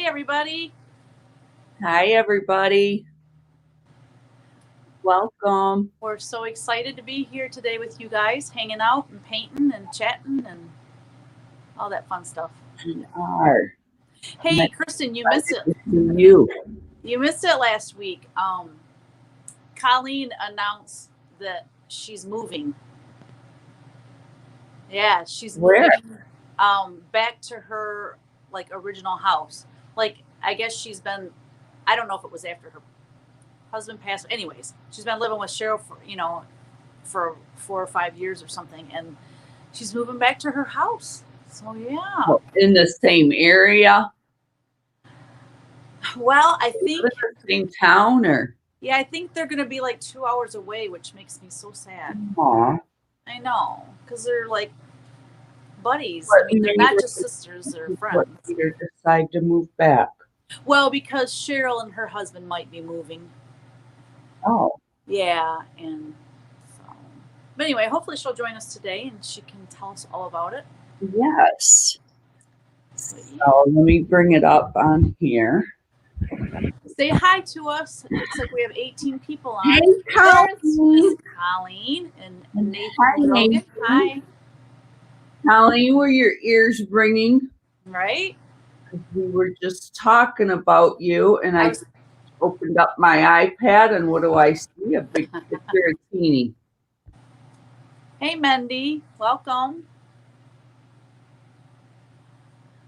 everybody. Hi, everybody. Welcome. We're so excited to be here today with you guys, hanging out and painting and chatting and all that fun stuff. We are. Hey, Kristin, you missed it. You. You missed it last week. Colleen announced that she's moving. Yeah, she's Where? moving back to her original house. I guess she's been. I don't know if it was after her husband passed. Anyways, she's been living with Cheryl for 4 or 5 years or something, and she's moving back to her house. So yeah. In the same area? Well, I think in the same town, or? Yeah, I think they're going to be 2 hours away, which makes me so sad. Aw. I know, because they're buddies. What I mean, they're not made just sisters; they're What friends. made her decide to move back? Well, because Cheryl and her husband might be moving. Oh. Yeah, and so. But anyway, hopefully she'll join us today, and she can tell us all about it. Yes. So let me bring it up on here. Say hi to us. It looks like we have 18 people on. Hey, Colleen. Colleen and Nathan. Hi, Nathan. Hi. Colleen, were your ears ringing? Right? We were just talking about you, and I opened up my iPad, and what do I see? A big picture of Teeny. Hey, Mendy. Welcome.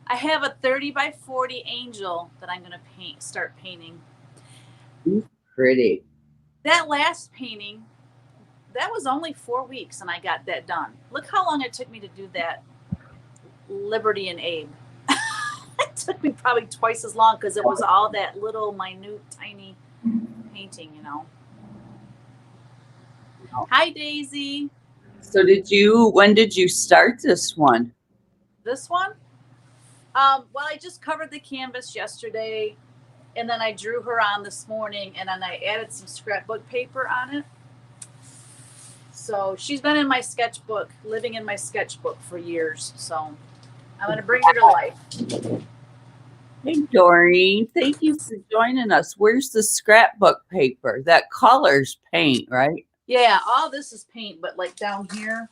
I have a 30 by 40 angel that I'm going to start painting. He's pretty. That last painting, that was only 4 weeks, and I got that done. Look how long it took me to do that Liberty and Abe. It took me probably twice as long because it was all that little minute, tiny painting, Hi, Daisy. So when did you start this one? This one? Well, I just covered the canvas yesterday, and then I drew her on this morning, and then I added some scrapbook paper on it. So she's been in my sketchbook, living in my sketchbook for years. So I'm going to bring her to life. Hey, Doreen. Thank you for joining us. Where's the scrapbook paper? That color's paint, right? Yeah, all this is paint, but down here,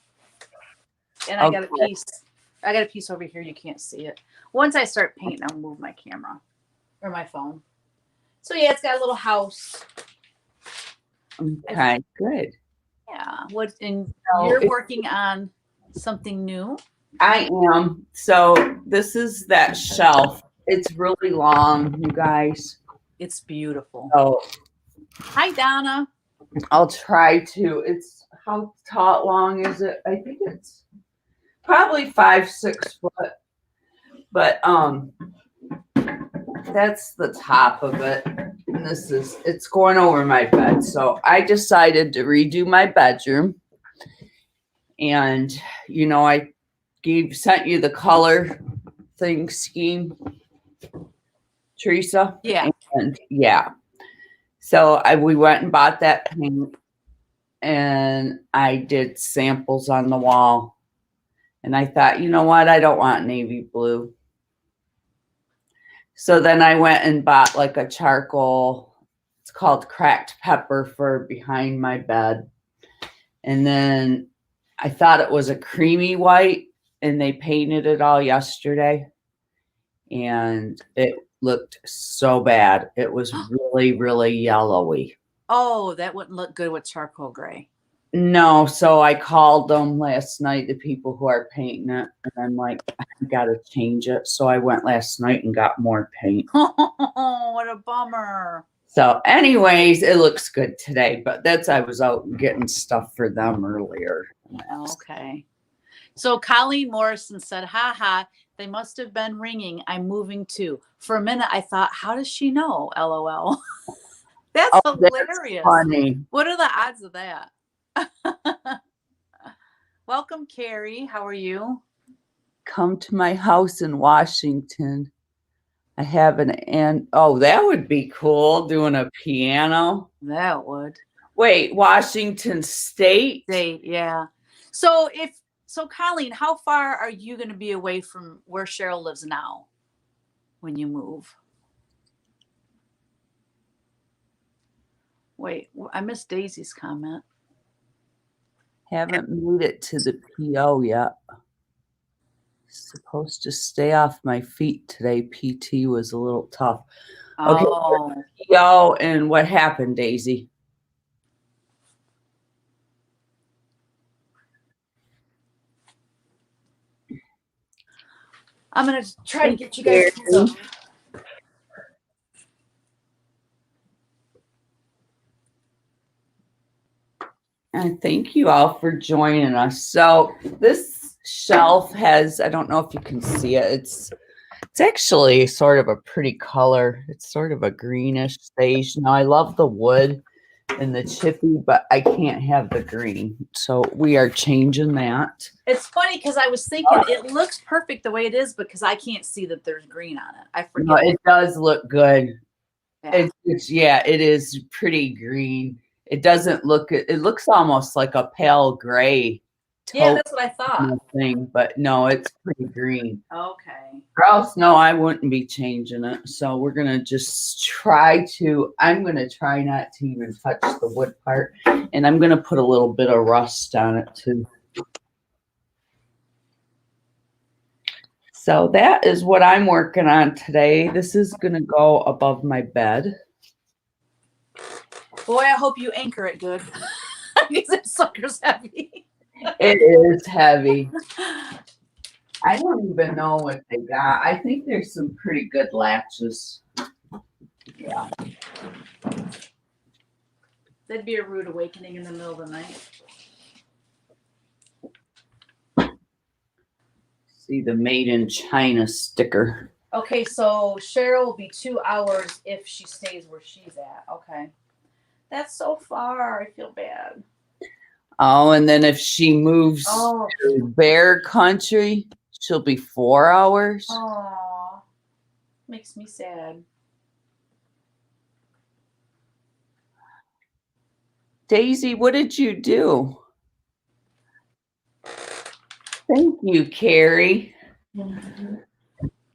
and I got a piece. I got a piece over here. You can't see it. Once I start painting, I'll move my camera or my phone. So yeah, it's got a little house. Okay, good. Yeah. You're working on something new? I am. So this is that shelf. It's really long, you guys. It's beautiful. Oh. Hi, Donna. I'll try to. How long is it? I think it's probably 5-6 foot. But that's the top of it. And it's going over my bed. So I decided to redo my bedroom. And I sent you the color scheme, Teresa. Yeah. And yeah. So we went and bought that paint, and I did samples on the wall. And I thought, you know what? I don't want navy blue. So then I went and bought a charcoal. It's called cracked pepper for behind my bed. And then I thought it was a creamy white, and they painted it all yesterday. And it looked so bad. It was really, really yellowy. Oh, that wouldn't look good with charcoal gray. No, so I called them last night, the people who are painting it, and I'm like, I got to change it. So I went last night and got more paint. Oh, what a bummer. So anyways, it looks good today, but I was out getting stuff for them earlier. Okay. So Colleen Morrison said, ha, they must have been ringing. I'm moving too. For a minute, I thought, how does she know? LOL. That's hilarious. That's funny. What are the odds of that? Welcome, Carrie. How are you? Come to my house in Washington. I have that would be cool, doing a piano. That would. Wait, Washington State? State, yeah. So Colleen, how far are you going to be away from where Cheryl lives now when you move? Wait, I missed Daisy's comment. Haven't made it to the PO yet. Supposed to stay off my feet today. PT was a little tough. Okay, Oh. PO, and what happened, Daisy? I'm going to try to get you guys pulled up. And thank you all for joining us. So this shelf has, I don't know if you can see it. It's actually sort of a pretty color. It's sort of a greenish beige. Now I love the wood and the chippy, but I can't have the green. So we are changing that. It's funny because I was thinking it looks perfect the way it is because I can't see that there's green on it. I forget. No, it does look good. Yeah. It is pretty green. It doesn't look, it looks almost like a pale gray. Yeah, that's what I thought. Thing, but no, it's pretty green. Okay. Or else, no, I wouldn't be changing it. So we're gonna just I'm gonna try not to even touch the wood part, and I'm gonna put a little bit of rust on it too. So that is what I'm working on today. This is gonna go above my bed. Boy, I hope you anchor it good. Because that sucker's heavy. It is heavy. I don't even know what they got. I think there's some pretty good latches. Yeah. That'd be a rude awakening in the middle of the night. See the Made in China sticker. Okay, so Cheryl will be 2 hours if she stays where she's at. Okay. That's so far. I feel bad. Oh, and then if she moves to Bear Country, she'll be 4 hours. Oh, makes me sad. Daisy, what did you do? Thank you, Carrie. Mm-hmm.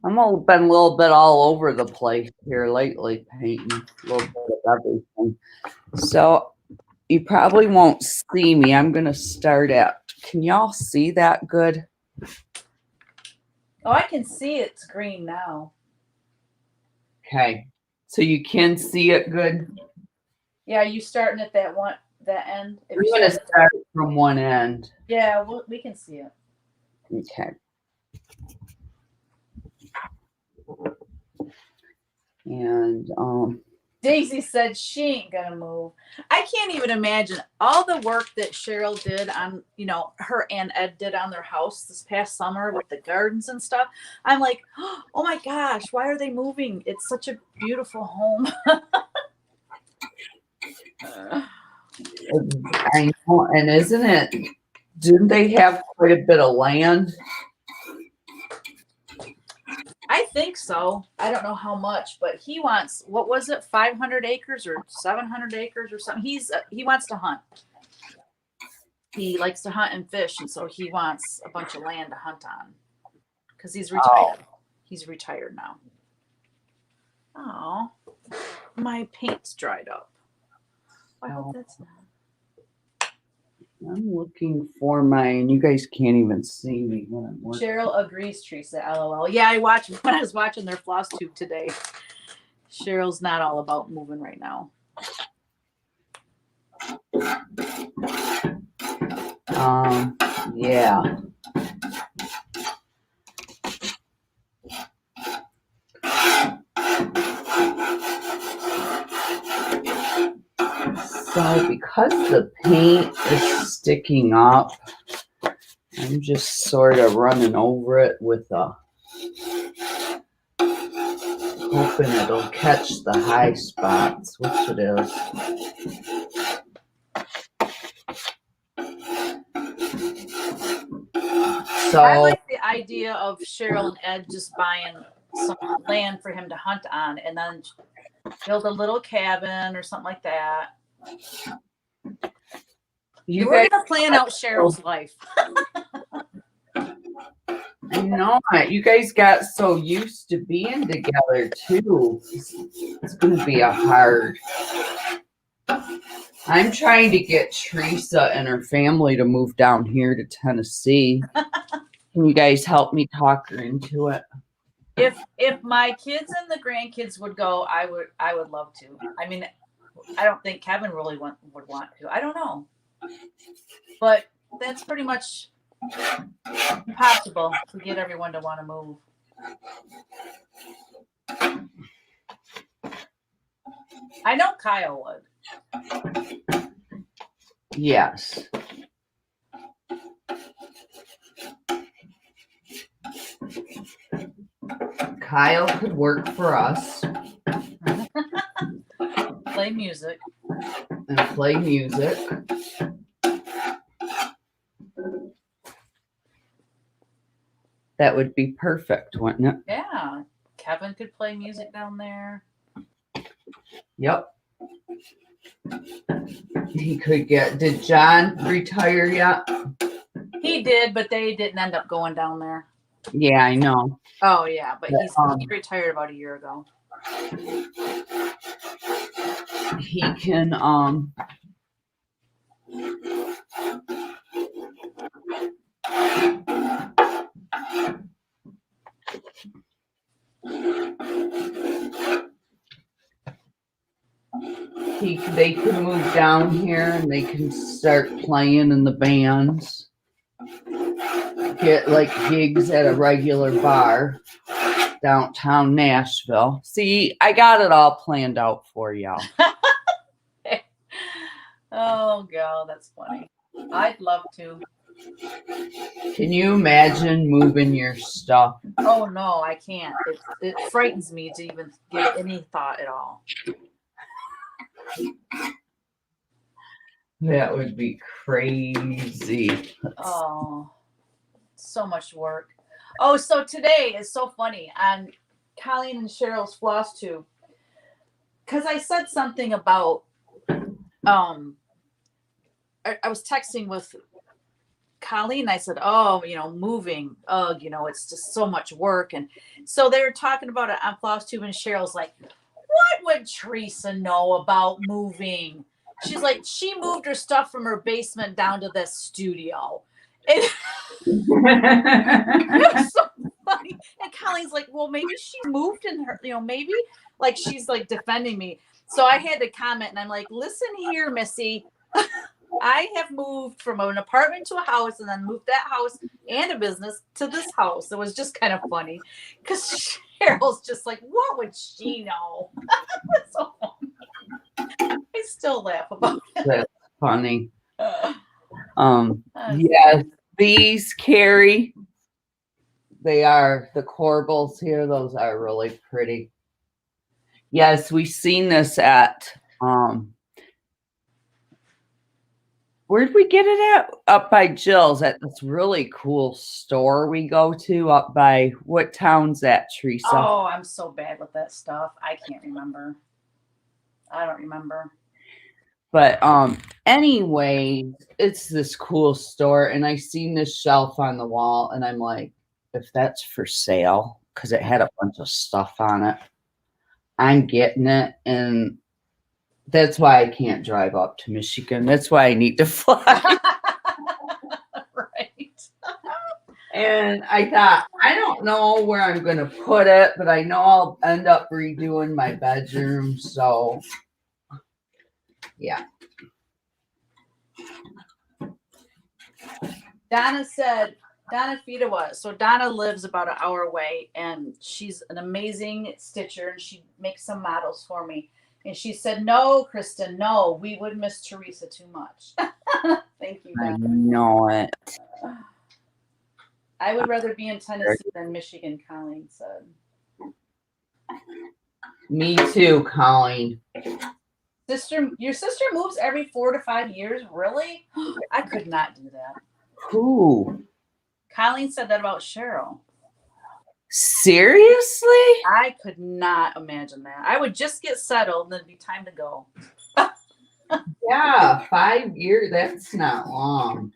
I'm been a little bit all over the place here lately, painting a little bit of everything. So you probably won't see me. I'm going to start out. Can y'all see that good? Oh, I can see it's green now. Okay. So you can see it good? Yeah, are you starting at that end? I'm going to start from one end. Yeah, we can see it. Okay. And Daisy said she ain't gonna move. I can't even imagine all the work that Cheryl did on, her and Ed did on their house this past summer with the gardens and stuff. I'm like, oh my gosh, why are they moving? It's such a beautiful home. I know, and isn't it? Didn't they have quite a bit of land? I think so. I don't know how much, but he wants, what was it, 500 acres or 700 acres or something. He wants to hunt. He likes to hunt and fish, and so he wants a bunch of land to hunt on because he's retired. Oh. He's retired now. Oh, my paint's dried up. I hope that's not. I'm looking for mine. You guys can't even see me when I'm working. Cheryl agrees, Teresa. LOL. Yeah, I watched when I was watching their floss tube today. Cheryl's not all about moving right now. Yeah. So because the paint is sticking up, I'm just sort of running over it with hoping it'll catch the high spots, which it is. So I like the idea of Cheryl and Ed just buying some land for him to hunt on and then build a little cabin or something like that. We're gonna plan out Cheryl's life. I know it. You guys got so used to being together too. It's gonna be a hard. I'm trying to get Teresa and her family to move down here to Tennessee. Can you guys help me talk her into it? If my kids and the grandkids would go, I would love to. I mean, I don't think Kevin really would want to. I don't know, but that's pretty much possible to get everyone to want to move. I know Kyle would. Yes. Kyle could work for us. Play music. And play music. That would be perfect, wouldn't it? Yeah. Kevin could play music down there. Yep. He could get, did John retire yet? He did, but they didn't end up going down there. Yeah, I know. Oh yeah, but he retired about a year ago. He can they can move down here and they can start playing in the bands. Get like gigs at a regular bar downtown Nashville. See, I got it all planned out for y'all. Oh god, that's funny. I'd love to. Can you imagine moving your stuff? Oh no, I can't. It frightens me to even give it any thought at all. That would be crazy. Oh, so much work. Oh, so today is so funny on Colleen and Cheryl's floss tube, because I said something about I was texting with Colleen. I said, "Oh, moving. It's just so much work." And so they were talking about it on floss tube, and Cheryl's like, "What would Teresa know about moving?" She's like, "She moved her stuff from her basement down to this studio." And it was so funny. And Colleen's like, "Well, maybe she moved in her, maybe like she's like defending me." So I had to comment, and I'm like, "Listen here, Missy. I have moved from an apartment to a house, and then moved that house and a business to this house." It was just kind of funny because Cheryl's just like, "What would she know?" That's so funny. I still laugh about it. That's funny. Yes, these Carrie, they are the corbels here. Those are really pretty. Yes, we've seen this at where'd we get it at? Up by Jill's at this really cool store we go to up by, what town's that, Teresa? Oh, I'm so bad with that stuff. I can't remember. I don't remember. But anyway, it's this cool store, and I seen this shelf on the wall, and I'm like, if that's for sale, because it had a bunch of stuff on it, I'm getting it. And that's why I can't drive up to Michigan. That's why I need to fly. Right. And I thought, I don't know where I'm going to put it, but I know I'll end up redoing my bedroom. So, yeah. Donna Fitawa. So Donna lives about an hour away, and she's an amazing stitcher, and she makes some models for me. And she said, "No, Kristin, no, we would miss Teresa too much." Thank you, Donna. I know it. I would rather be in Tennessee than Michigan, Colleen said. Me too, Colleen. Your sister moves every 4 to 5 years? Really? I could not do that. Who? Colleen said that about Cheryl. Seriously? I could not imagine that. I would just get settled and then it'd be time to go. Yeah, 5 years. That's not long.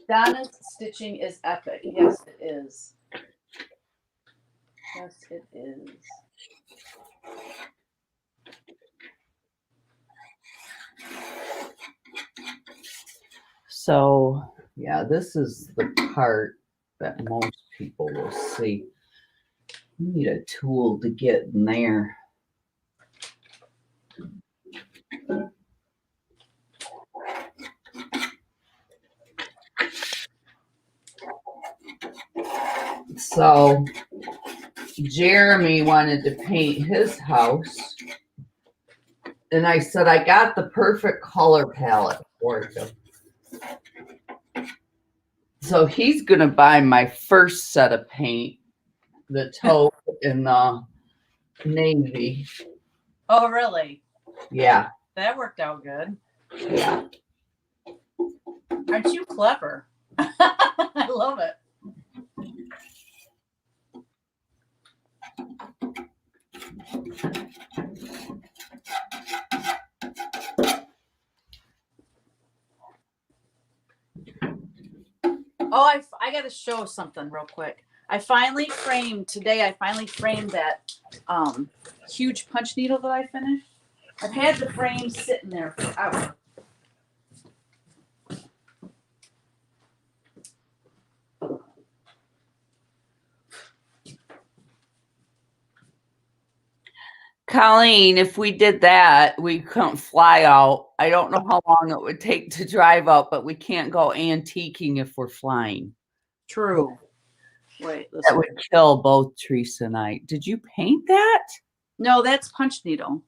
Donna's stitching is epic. Yes, it is. Yes, it is. So, yeah, this is the part that most people will see. You need a tool to get in there. So, Jeremy wanted to paint his house. And I said, I got the perfect color palette for you. So he's going to buy my first set of paint, the taupe and the navy. Oh, really? Yeah. That worked out good. Yeah. Aren't you clever? I love it. Oh, I got to show something real quick. I finally framed that huge punch needle that I finished. I've had the frame sitting there forever. Colleen, if we did that, we couldn't fly out. I don't know how long it would take to drive out, but we can't go antiquing if we're flying. True. Wait, that would kill both Teresa and I. Did you paint that? No, that's punch needle.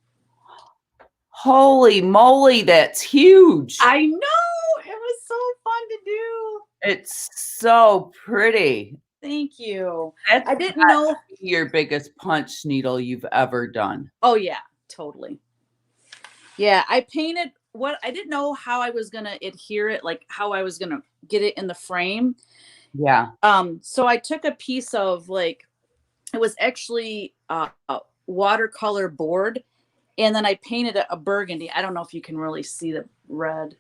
Holy moly, that's huge. I know. It was so fun to do. It's so pretty. Thank you. That's I didn't know your biggest punch needle you've ever done. Oh yeah, totally. Yeah, I painted what I didn't know how I was gonna adhere it, like how I was gonna get it in the frame. Yeah. So I took a piece of it was actually a watercolor board, and then I painted a burgundy. I don't know if you can really see the red.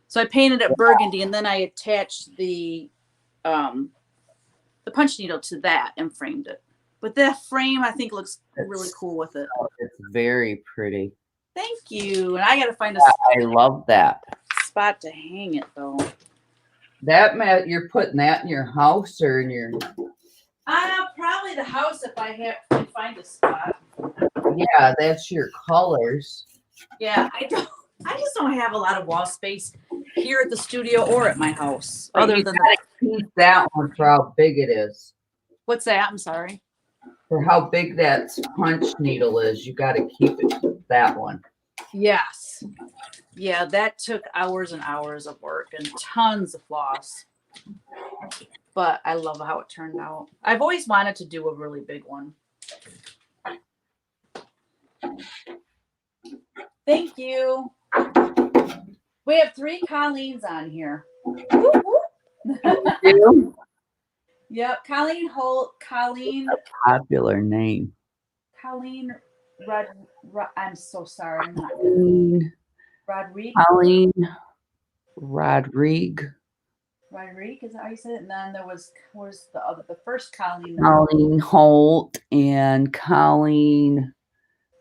So I painted it burgundy, and then I attached the punch needle to that and framed it. But that frame, I think, looks really cool with it. It's very pretty. Thank you. And I got to find I love that spot to hang it, though. That you're putting that in your house or in your? Probably the house if I find a spot. Yeah, that's your colors. Yeah, I just don't have a lot of wall space here at the studio or at my house. Other than that one for how big it is. What's that? I'm sorry. For how big that punch needle is, you got to keep it to that one. Yes. Yeah, that took hours and hours of work and tons of floss. But I love how it turned out. I've always wanted to do a really big one. Thank you. We have 3 Colleens on here. Yep, Colleen Holt, Colleen. A popular name. Colleen I'm so sorry. I'm not good. Rodrigue. Colleen Rodrigue. Rodrigue, is that how you said it? And then there was the first Colleen. Colleen Holt and Colleen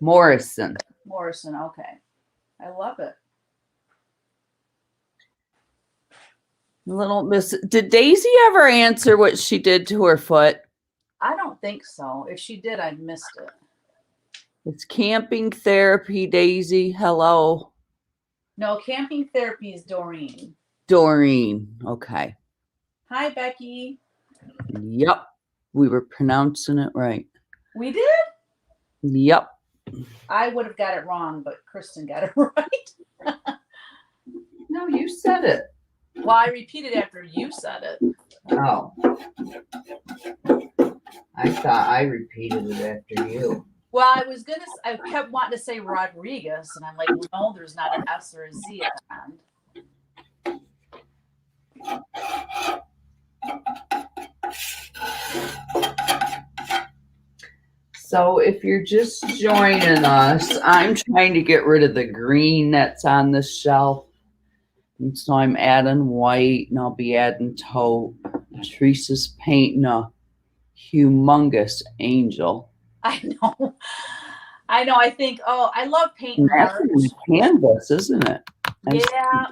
Morrison. Morrison, okay. I love it. Little Miss, did Daisy ever answer what she did to her foot? I don't think so. If she did, I missed it. It's camping therapy, Daisy. Hello. No, camping therapy is Doreen. Doreen. Okay. Hi, Becky. Yep. We were pronouncing it right. We did? Yep. I would have got it wrong, but Kristin got it right. No, you said it. Well, I repeated after you said it. Oh. I thought I repeated it after you. Well, I kept wanting to say Rodriguez, and I'm like, no, there's not an S or a Z at the end. So if you're just joining us, I'm trying to get rid of the green that's on the shelf. And so I'm adding white, and I'll be adding taupe. Teresa's painting a humongous angel. I know. I think, I love painting That's art. on canvas, isn't it? Yeah,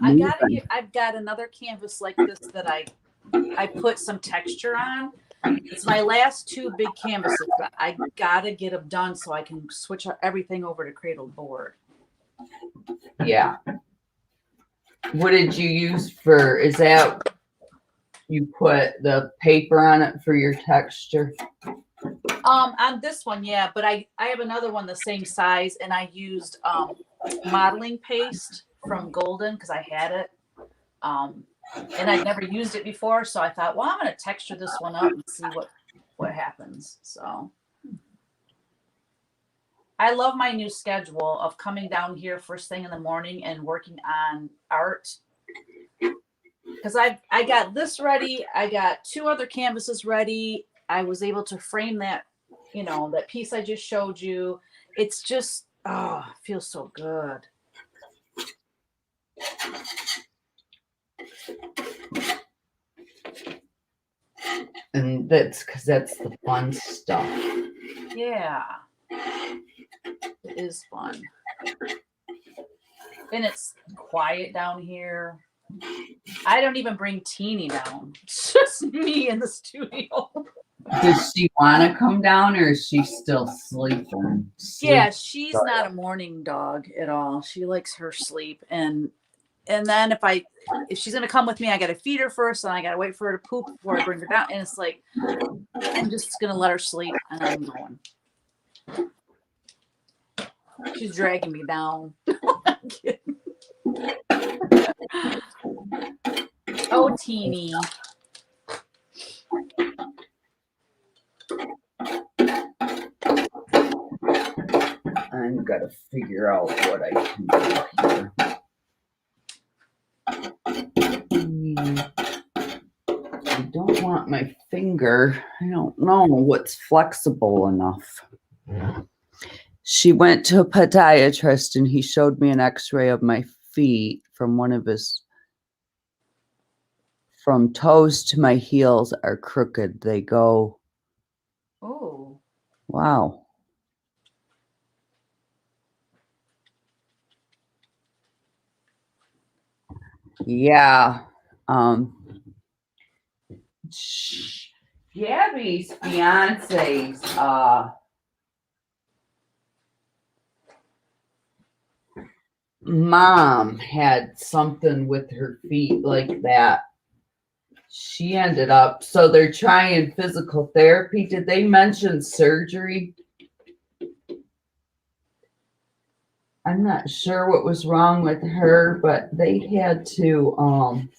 I've got another canvas like this that I put some texture on. It's my last 2 big canvases, but I gotta get them done so I can switch everything over to cradled board. Yeah. What did you use for, is that, you put the paper on it for your texture? On this one, yeah, but I have another one the same size, and I used modeling paste from Golden because I had it. And I'd never used it before, so I thought, well, I'm gonna texture this one up and see what happens. So I love my new schedule of coming down here first thing in the morning and working on art. Because I got this ready, I got 2 other canvases ready. I was able to frame that, that piece I just showed you. It's just, it feels so good. And that's because that's the fun stuff. Yeah, it is fun. And it's quiet down here. I don't even bring Teeny down. It's just me in the studio. Does she want to come down, or is she still sleeping? Yeah, she's not a morning dog at all. She likes her sleep, and then if she's gonna come with me, I gotta feed her first, and I gotta wait for her to poop before I bring her down. And it's like I'm just gonna let her sleep, and I'm going. She's dragging me down. I'm kidding. Oh, Teeny. I'm gonna figure out what I can do here. I don't want my finger. I don't know what's flexible enough. She went to a podiatrist and he showed me an x-ray of my feet from from toes to my heels are crooked. They go. Oh. Wow. Yeah. Gabby's fiance's mom had something with her feet like that. She ended up, so they're trying physical therapy. Did they mention surgery? I'm not sure what was wrong with her, but they had to,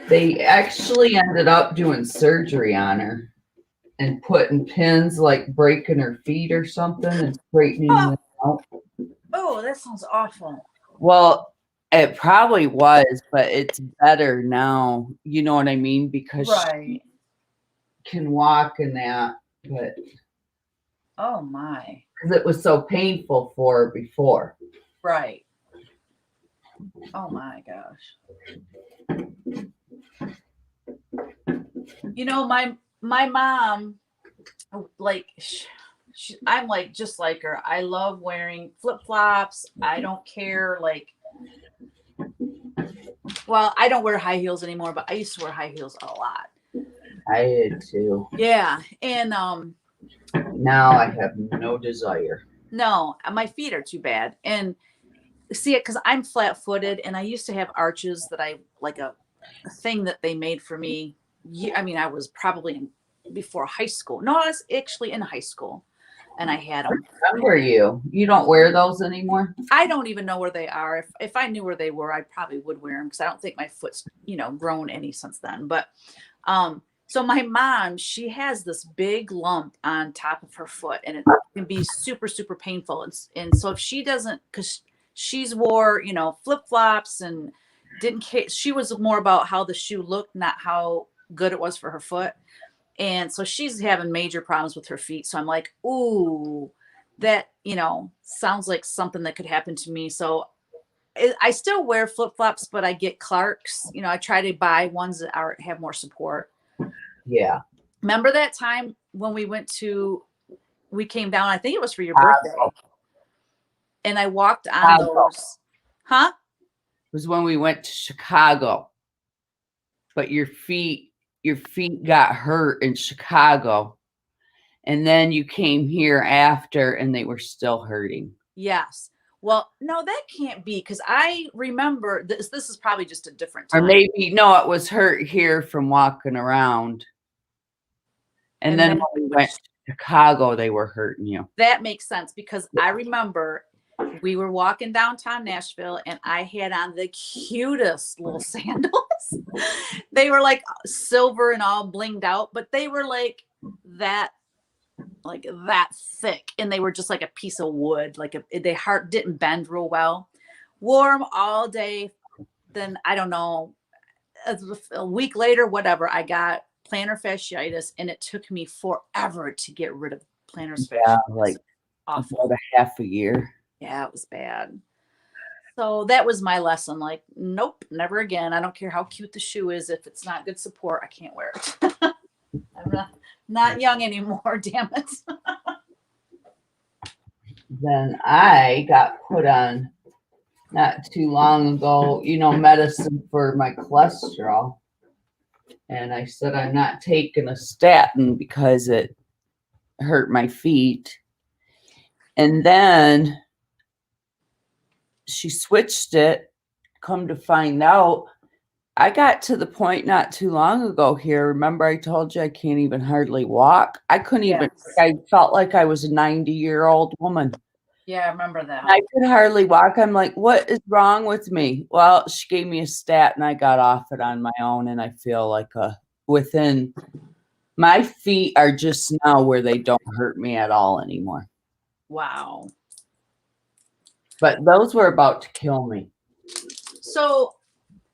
they actually ended up doing surgery on her and putting pins, like breaking her feet or something and straightening them out. Oh, that sounds awful. Well, it probably was, but it's better now. You know what I mean? Because right. she can walk and that, but oh my, because it was so painful for her before. Right. Oh my gosh. My mom, like, I'm like just like her. I love wearing flip-flops. I don't care, like, well, I don't wear high heels anymore, but I used to wear high heels a lot. I did too. Yeah, and now I have no desire. No, my feet are too bad. And see it because I'm flat-footed, and I used to have arches that I like a thing that they made for me. I mean, I was probably before high school. No, I was actually in high school, and I had them. Remember you? You don't wear those anymore? I don't even know where they are. If I knew where they were, I probably would wear them because I don't think my foot's grown any since then. But so my mom, she has this big lump on top of her foot, and it can be super, super painful. And so if she doesn't, because she's wore, flip-flops and didn't care. She was more about how the shoe looked, not how good it was for her foot. And so she's having major problems with her feet. So I'm like, ooh, that, sounds like something that could happen to me. So I still wear flip flops, but I get Clarks. You know, I try to buy ones that have more support. Yeah. Remember that time when we came down? I think it was for your birthday, and I walked on those. Huh? It was when we went to Chicago, but your feet got hurt in Chicago, and then you came here after, and they were still hurting. Yes. Well, no, that can't be, because I remember this. This is probably just a different time. Or maybe, no, it was hurt here from walking around. And then when we went to Chicago, they were hurting you. That makes sense, because I remember we were walking downtown Nashville and I had on the cutest little sandals. They were like silver and all blinged out, but they were like that thick, and they were just like a piece of wood. They heart didn't bend real well. Wore them all day. Then I don't know, a week later, whatever, I got plantar fasciitis, and it took me forever to get rid of plantar fasciitis. Yeah, like awful. About a half a year. Yeah, it was bad. So that was my lesson. Like, nope, never again. I don't care how cute the shoe is. If it's not good support, I can't wear it. I'm not young anymore, damn it. Then I got put on not too long ago, medicine for my cholesterol. And I said, I'm not taking a statin because it hurt my feet. And then she switched it. Come to find out, I got to the point not too long ago here. Remember, I told you I can't even hardly walk. I couldn't even, I felt like I was a 90-year-old woman. Yeah, I remember that. I could hardly walk. I'm like, what is wrong with me? Well, she gave me a statin. I got off it on my own, and I feel like my feet are just now where they don't hurt me at all anymore. Wow. But those were about to kill me. So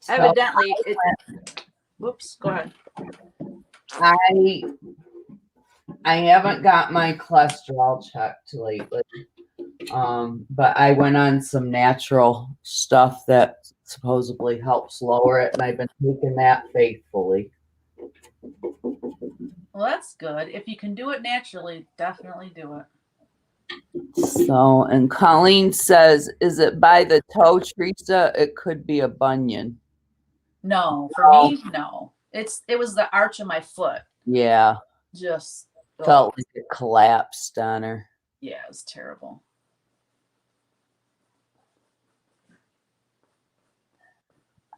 evidently, whoops, go ahead. I haven't got my cholesterol checked lately. But I went on some natural stuff that supposedly helps lower it, and I've been taking that faithfully. Well, that's good. If you can do it naturally, definitely do it. So, and Colleen says, is it by the toe, Teresa? It could be a bunion. No, for me, no. It was the arch of my foot. Yeah. Just felt like it collapsed on her. Yeah, it was terrible.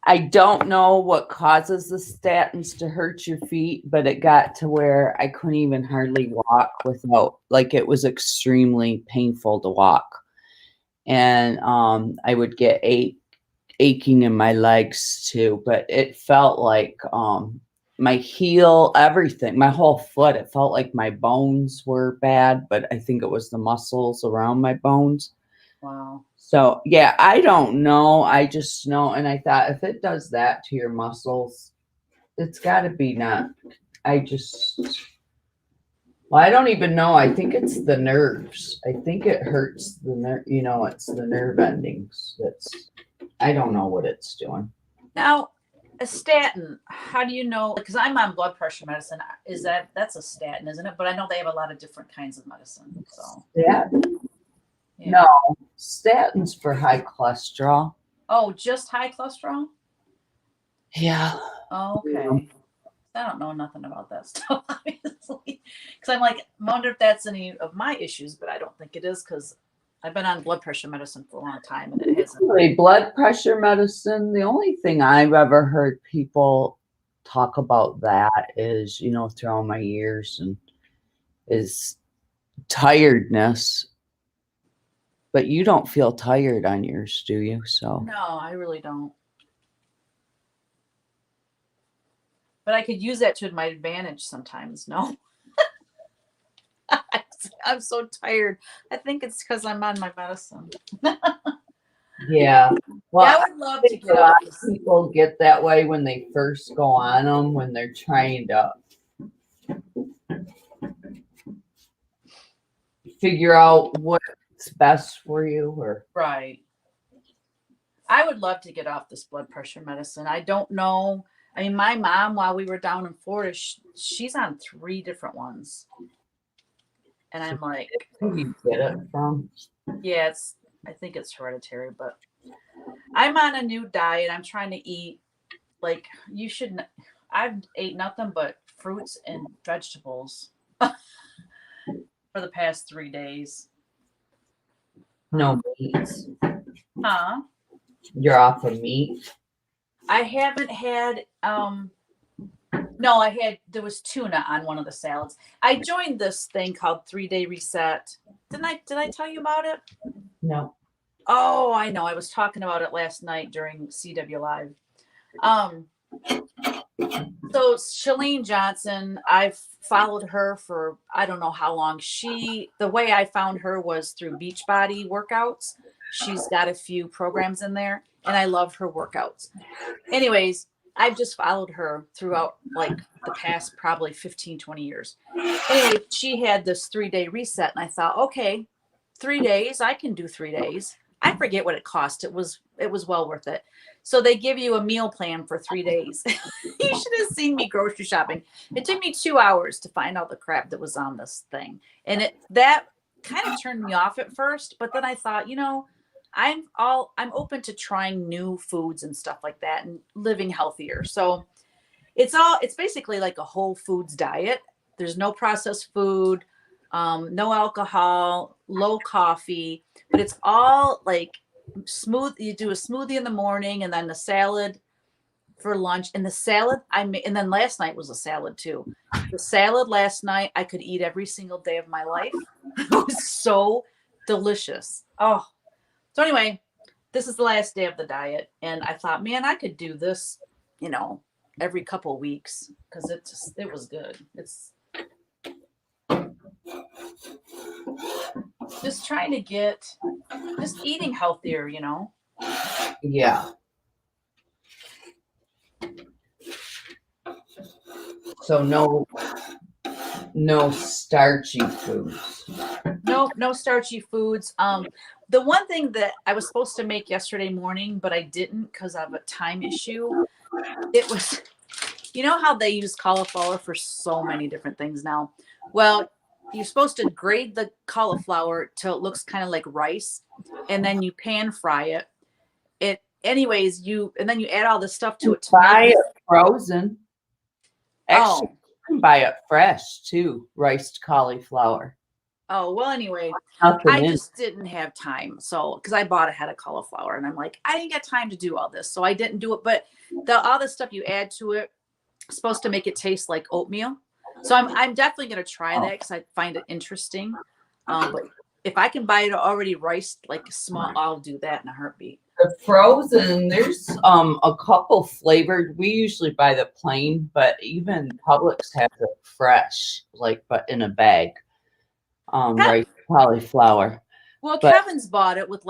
I don't know what causes the statins to hurt your feet, but it got to where I couldn't even hardly walk without, like, it was extremely painful to walk. And I would get aching in my legs too, but it felt like my heel, everything, my whole foot, it felt like my bones were bad, but I think it was the muscles around my bones. Wow. So, yeah, I don't know. I just know. And I thought, if it does that to your muscles, it's got to be not. I don't even know. I think it's the nerves. I think it hurts the nerve. It's the nerve endings. I don't know what it's doing. Now, a statin, how do you know? Because I'm on blood pressure medicine. That's a statin, isn't it? But I know they have a lot of different kinds of medicine. So. Statin? Yeah. No, statins for high cholesterol. Oh, just high cholesterol? Yeah. Oh, okay. I don't know nothing about that stuff, obviously. Because I'm like, I wonder if that's any of my issues, but I don't think it is, because I've been on blood pressure medicine for a long time, and it hasn't. Really, blood pressure medicine, the only thing I've ever heard people talk about that is, throughout my years, and is tiredness. But you don't feel tired on yours, do you? So no, I really don't. But I could use that to my advantage sometimes. No. I'm so tired. I think it's because I'm on my medicine. Yeah. Well, yeah, I would love to get a lot of people get that way when they first go on them, when they're trying to figure out what's best for you, or right. I would love to get off this blood pressure medicine. I don't know. I mean, my mom, while we were down in Florida, she's on 3 different ones. And I'm like, Where do you get it from? yeah, I think it's hereditary, but I'm on a new diet. I'm trying to eat like you shouldn't. I've ate nothing but fruits and vegetables for the past 3 days. No meats. Huh? You're off of meat. I haven't had no, there was tuna on one of the salads. I joined this thing called 3-Day Reset. Did I tell you about it? No. Oh, I know. I was talking about it last night during CW Live. So Shalene Johnson, I've followed her for I don't know how long. The way I found her was through Beachbody workouts. She's got a few programs in there, and I love her workouts. Anyways, I've just followed her throughout like the past probably 15, 20 years. Anyway, she had this 3-day reset, and I thought, okay, 3 days, I can do 3 days. I forget what it cost. It was well worth it. So they give you a meal plan for 3 days. You should have seen me grocery shopping. It took me 2 hours to find all the crap that was on this thing. And that kind of turned me off at first, but then I thought, I'm open to trying new foods and stuff like that and living healthier. So it's basically like a whole foods diet. There's no processed food, no alcohol, low coffee, but it's all like smooth. You do a smoothie in the morning and then the salad for lunch. And the salad and then last night was a salad too. The salad last night I could eat every single day of my life. It was so delicious. Oh, so anyway, this is the last day of the diet, and I thought, man, I could do this, every couple of weeks because it was good. It's just trying to just eating healthier, Yeah. So no starchy foods. No starchy foods. The one thing that I was supposed to make yesterday morning, but I didn't because of a time issue. It was, how they use cauliflower for so many different things now. Well, you're supposed to grate the cauliflower till it looks kind of like rice, and then you pan fry it. And then you add all this stuff to it. Buy it frozen. Actually, you can buy it fresh too, riced cauliflower. Oh, well, anyway, I just didn't have time. So, because I bought a head of cauliflower and I'm like, I didn't get time to do all this. So I didn't do it. But all the stuff you add to it is supposed to make it taste like oatmeal. So I'm definitely going to try that because I find it interesting. But if I can buy it already riced, like small, I'll do that in a heartbeat. The frozen, there's a couple flavored. We usually buy the plain, but even Publix has it fresh, but in a bag. Riced cauliflower. Well, Kevin's bought it with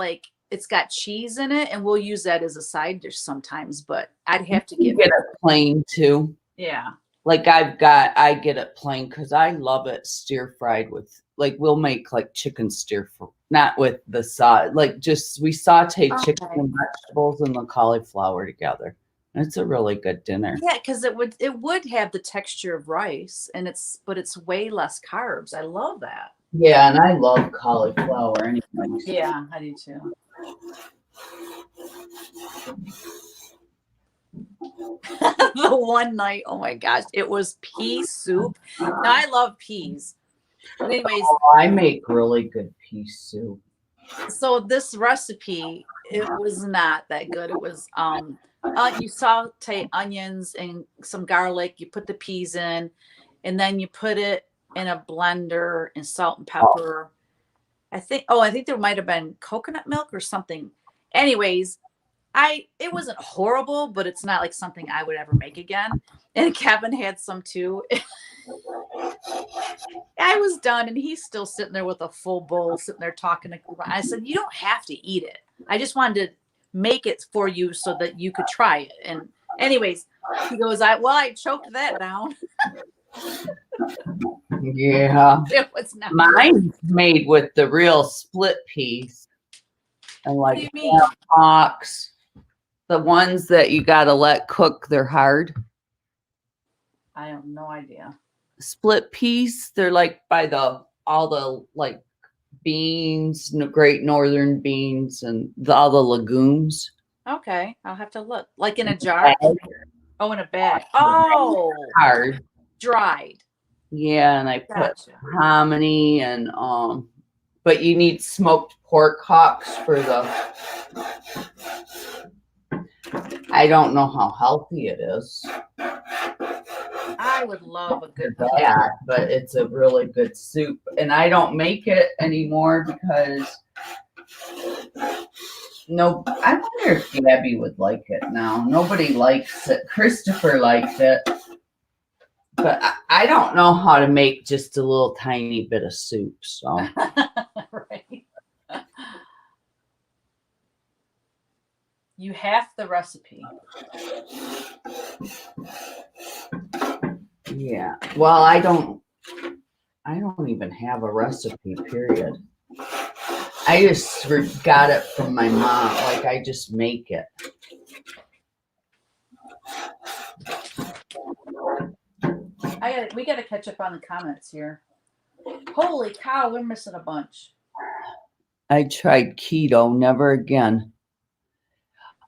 it's got cheese in it, and we'll use that as a side dish sometimes. But I'd have to get it plain too. Yeah. I get it plain because I love it stir fried with we'll make chicken stir fry, not with the sauce. We saute chicken and vegetables and the cauliflower together. It's a really good dinner. Yeah, because it would have the texture of rice, but it's way less carbs. I love that. Yeah, and I love cauliflower anyway. Yeah, I do too. The one night, oh my gosh, it was pea soup. Now I love peas. But anyways, I make really good pea soup. So this recipe, it was not that good. It was you saute onions and some garlic, you put the peas in, and then you put it in a blender and salt and pepper. I think there might have been coconut milk or something. Anyways, it wasn't horrible, but it's not like something I would ever make again. And Kevin had some too. I was done, and he's still sitting there with a full bowl, sitting there talking. I said, "You don't have to eat it. I just wanted to make it for you so that you could try it." And anyways, he goes, I choked that down. Yeah. It was not mine's made with the real split peas and What do you mean? ox The ones that you gotta let cook, they're hard. I have no idea. Split peas, they're like by all the like beans, Great Northern beans, and all the legumes. Okay, I'll have to look. Like in a jar? Oh, in a bag. Oh, Hard. dried. Yeah, and I put Gotcha. hominy and but you need smoked pork hocks for the. I don't know how healthy it is. I would love a good Bad, but it's a really good soup, and I don't make it anymore because no. I wonder if Gabby would like it now. Nobody likes it. Christopher liked it, but I don't know how to make just a little tiny bit of soup. So right. You have the recipe. Yeah. Well, I don't even have a recipe, period. I just got it from my mom. Like, I just make it. We got to catch up on the comments here. Holy cow, we're missing a bunch. I tried keto, never again.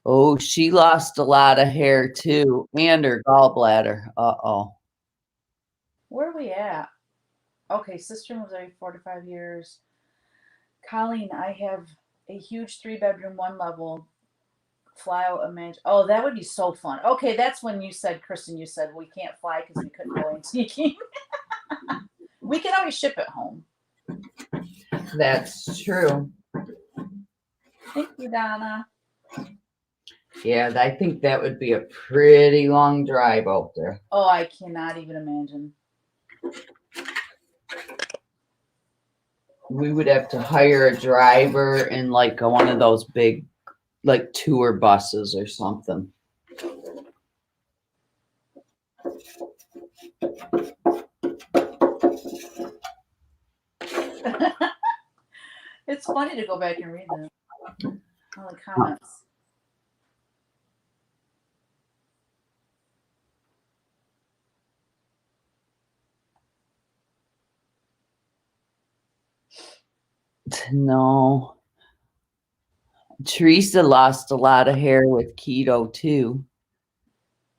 Oh, she lost a lot of hair too, and her gallbladder. Uh-oh. Where are we at? Okay, sister was married 45 years. Colleen, I have a huge 3-bedroom, 1-level fly out a mansion. Oh, that would be so fun. Okay, that's when you said, Kristin, you said we can't fly because we couldn't go antiquing. We can always ship it home. That's true. Thank you, Donna. Yeah, I think that would be a pretty long drive out there. Oh, I cannot even imagine. We would have to hire a driver in like one of those big, like tour buses or something. It's funny to go back and read them. All the comments. No. Teresa lost a lot of hair with keto too.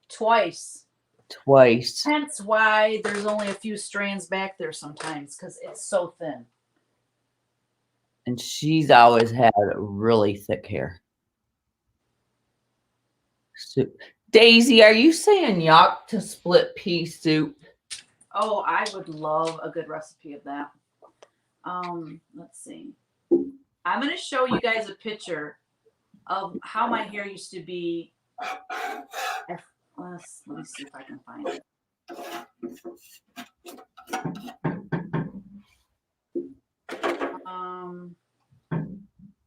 Twice. Twice. Hence why there's only a few strands back there sometimes, because it's so thin. And she's always had really thick hair. Soup. Daisy, are you saying yuck to split pea soup? Oh, I would love a good recipe of that. Let's see. I'm going to show you guys a picture of how my hair used to be. Let me see if I can find it.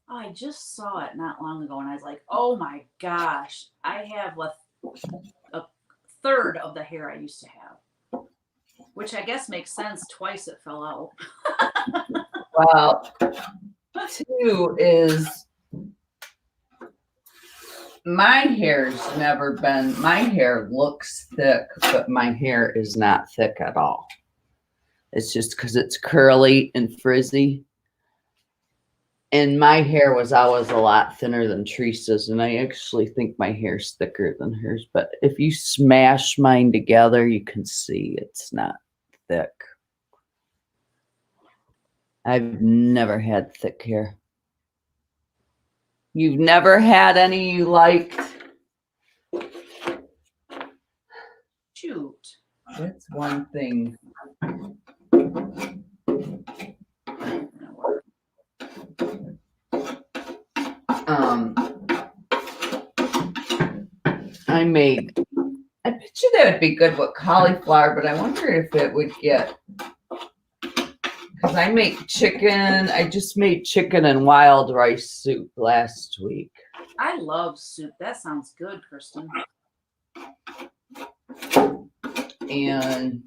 I just saw it not long ago, and I was like, oh my gosh, I have a third of the hair I used to have, which I guess makes sense. Twice it fell out. Well, two is my hair's never been, my hair looks thick, but my hair is not thick at all. It's just because it's curly and frizzy. And my hair was always a lot thinner than Teresa's, and I actually think my hair's thicker than hers. But if you smash mine together, you can see it's not thick. I've never had thick hair. You've never had any you liked? Shoot. That's one thing. I picture that would be good with cauliflower, but I wonder if it would get, because I make chicken. I just made chicken and wild rice soup last week. I love soup. That sounds good, Kristin. And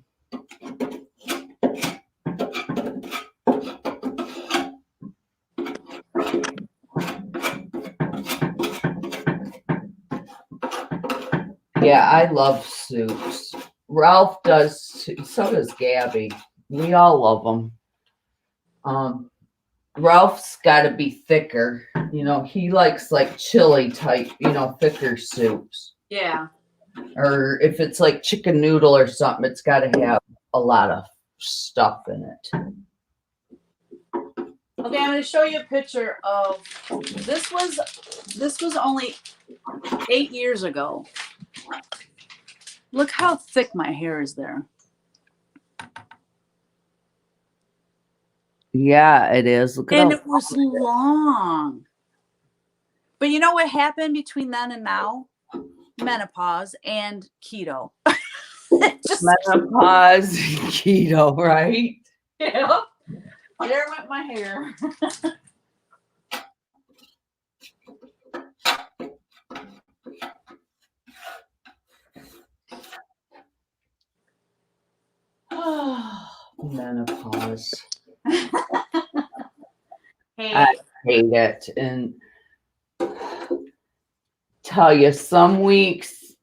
Yeah, I love soups. Ralph does too. So does Gabby. We all love them. Ralph's got to be thicker. You know, he likes like chili type, thicker soups. Yeah. Or if it's like chicken noodle or something, it's got to have a lot of stuff in it. Okay, I'm going to show you a picture of this was only 8 years ago. Look how thick my hair is there. Yeah, it is. Look at And how it was long. But you know what happened between then and now? Menopause and keto. Just menopause, keto, right? yeah. There went my hair. Menopause. Hey. I hate it. And tell you, some weeks,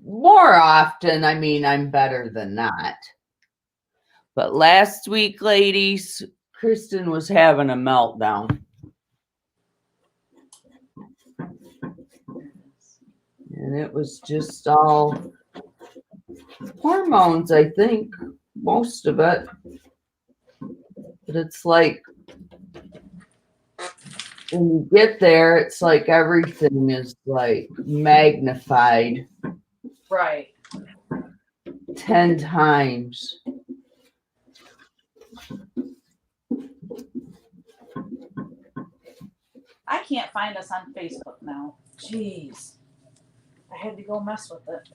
more often, I mean, I'm better than not. But last week, ladies, Kristin was having a meltdown. And it was just all hormones, I think, most of it. But it's like, when you get there, it's like everything is like magnified. Right. 10 times. I can't find us on Facebook now. Jeez. I had to go mess with it.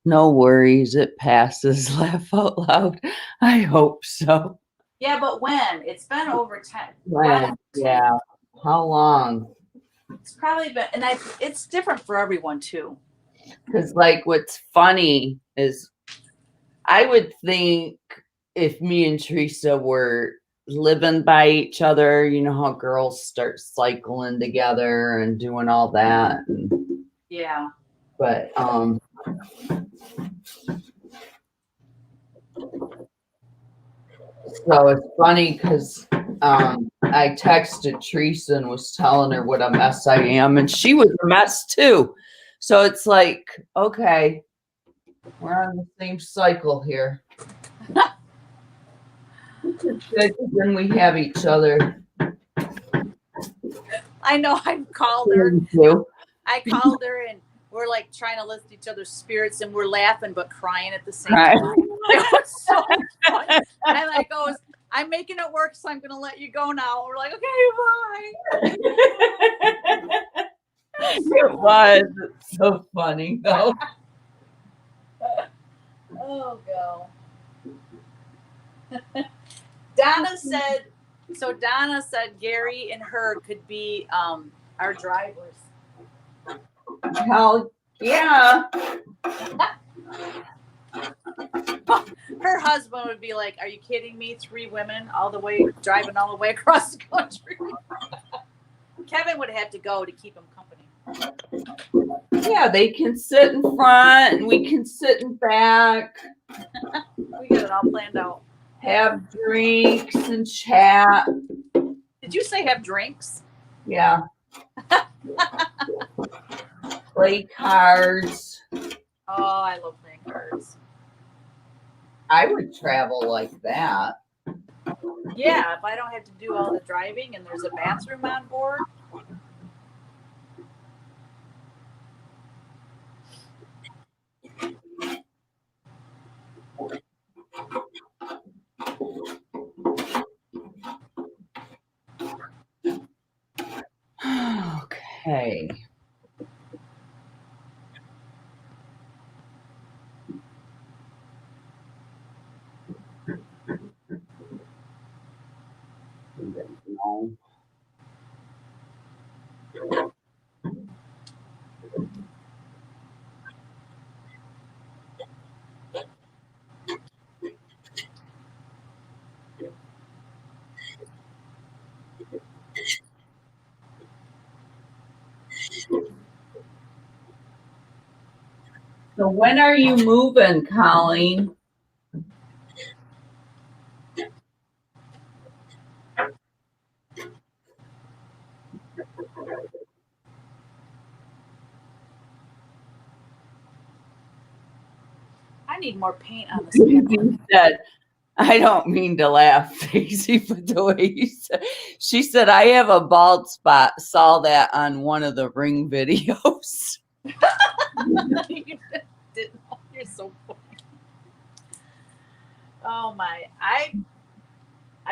No worries, it passes. Laugh out loud. I hope so. Yeah, but when? It's been over 10. When? Yeah. How long? It's probably been, and it's different for everyone too. Because, like, what's funny is I would think if me and Teresa were living by each other, you know how girls start cycling together and doing all that. Yeah. But so it's funny because I texted Teresa and was telling her what a mess I am, and she was a mess too. So it's like, okay, we're on the same cycle here. Then we have each other. I know. I called her. I called her, and we're like trying to lift each other's spirits, and we're laughing but crying at the same time. It was so funny. I like goes, I'm making it work, so I'm gonna let you go now. We're like, okay, bye. It was. It's so funny though. Oh, go. Donna said Gary and her could be our drivers. Hell yeah. Her husband would be like, are you kidding me? 3 women driving all the way across the country. Kevin would have to go to keep him company. Yeah, they can sit in front and we can sit in back. We got it all planned out. Have drinks and chat. Did you say have drinks? Yeah. Play cards. Oh, I love playing cards. I would travel like that. Yeah, if I don't have to do all the driving and there's a bathroom on board. Okay. No. So when are you moving, Colleen? I need more paint on this paper. She said, I don't mean to laugh, Daisy, but the way you said, she said, I have a bald spot. Saw that on one of the Ring videos. You didn't know. You're so funny. Oh my! I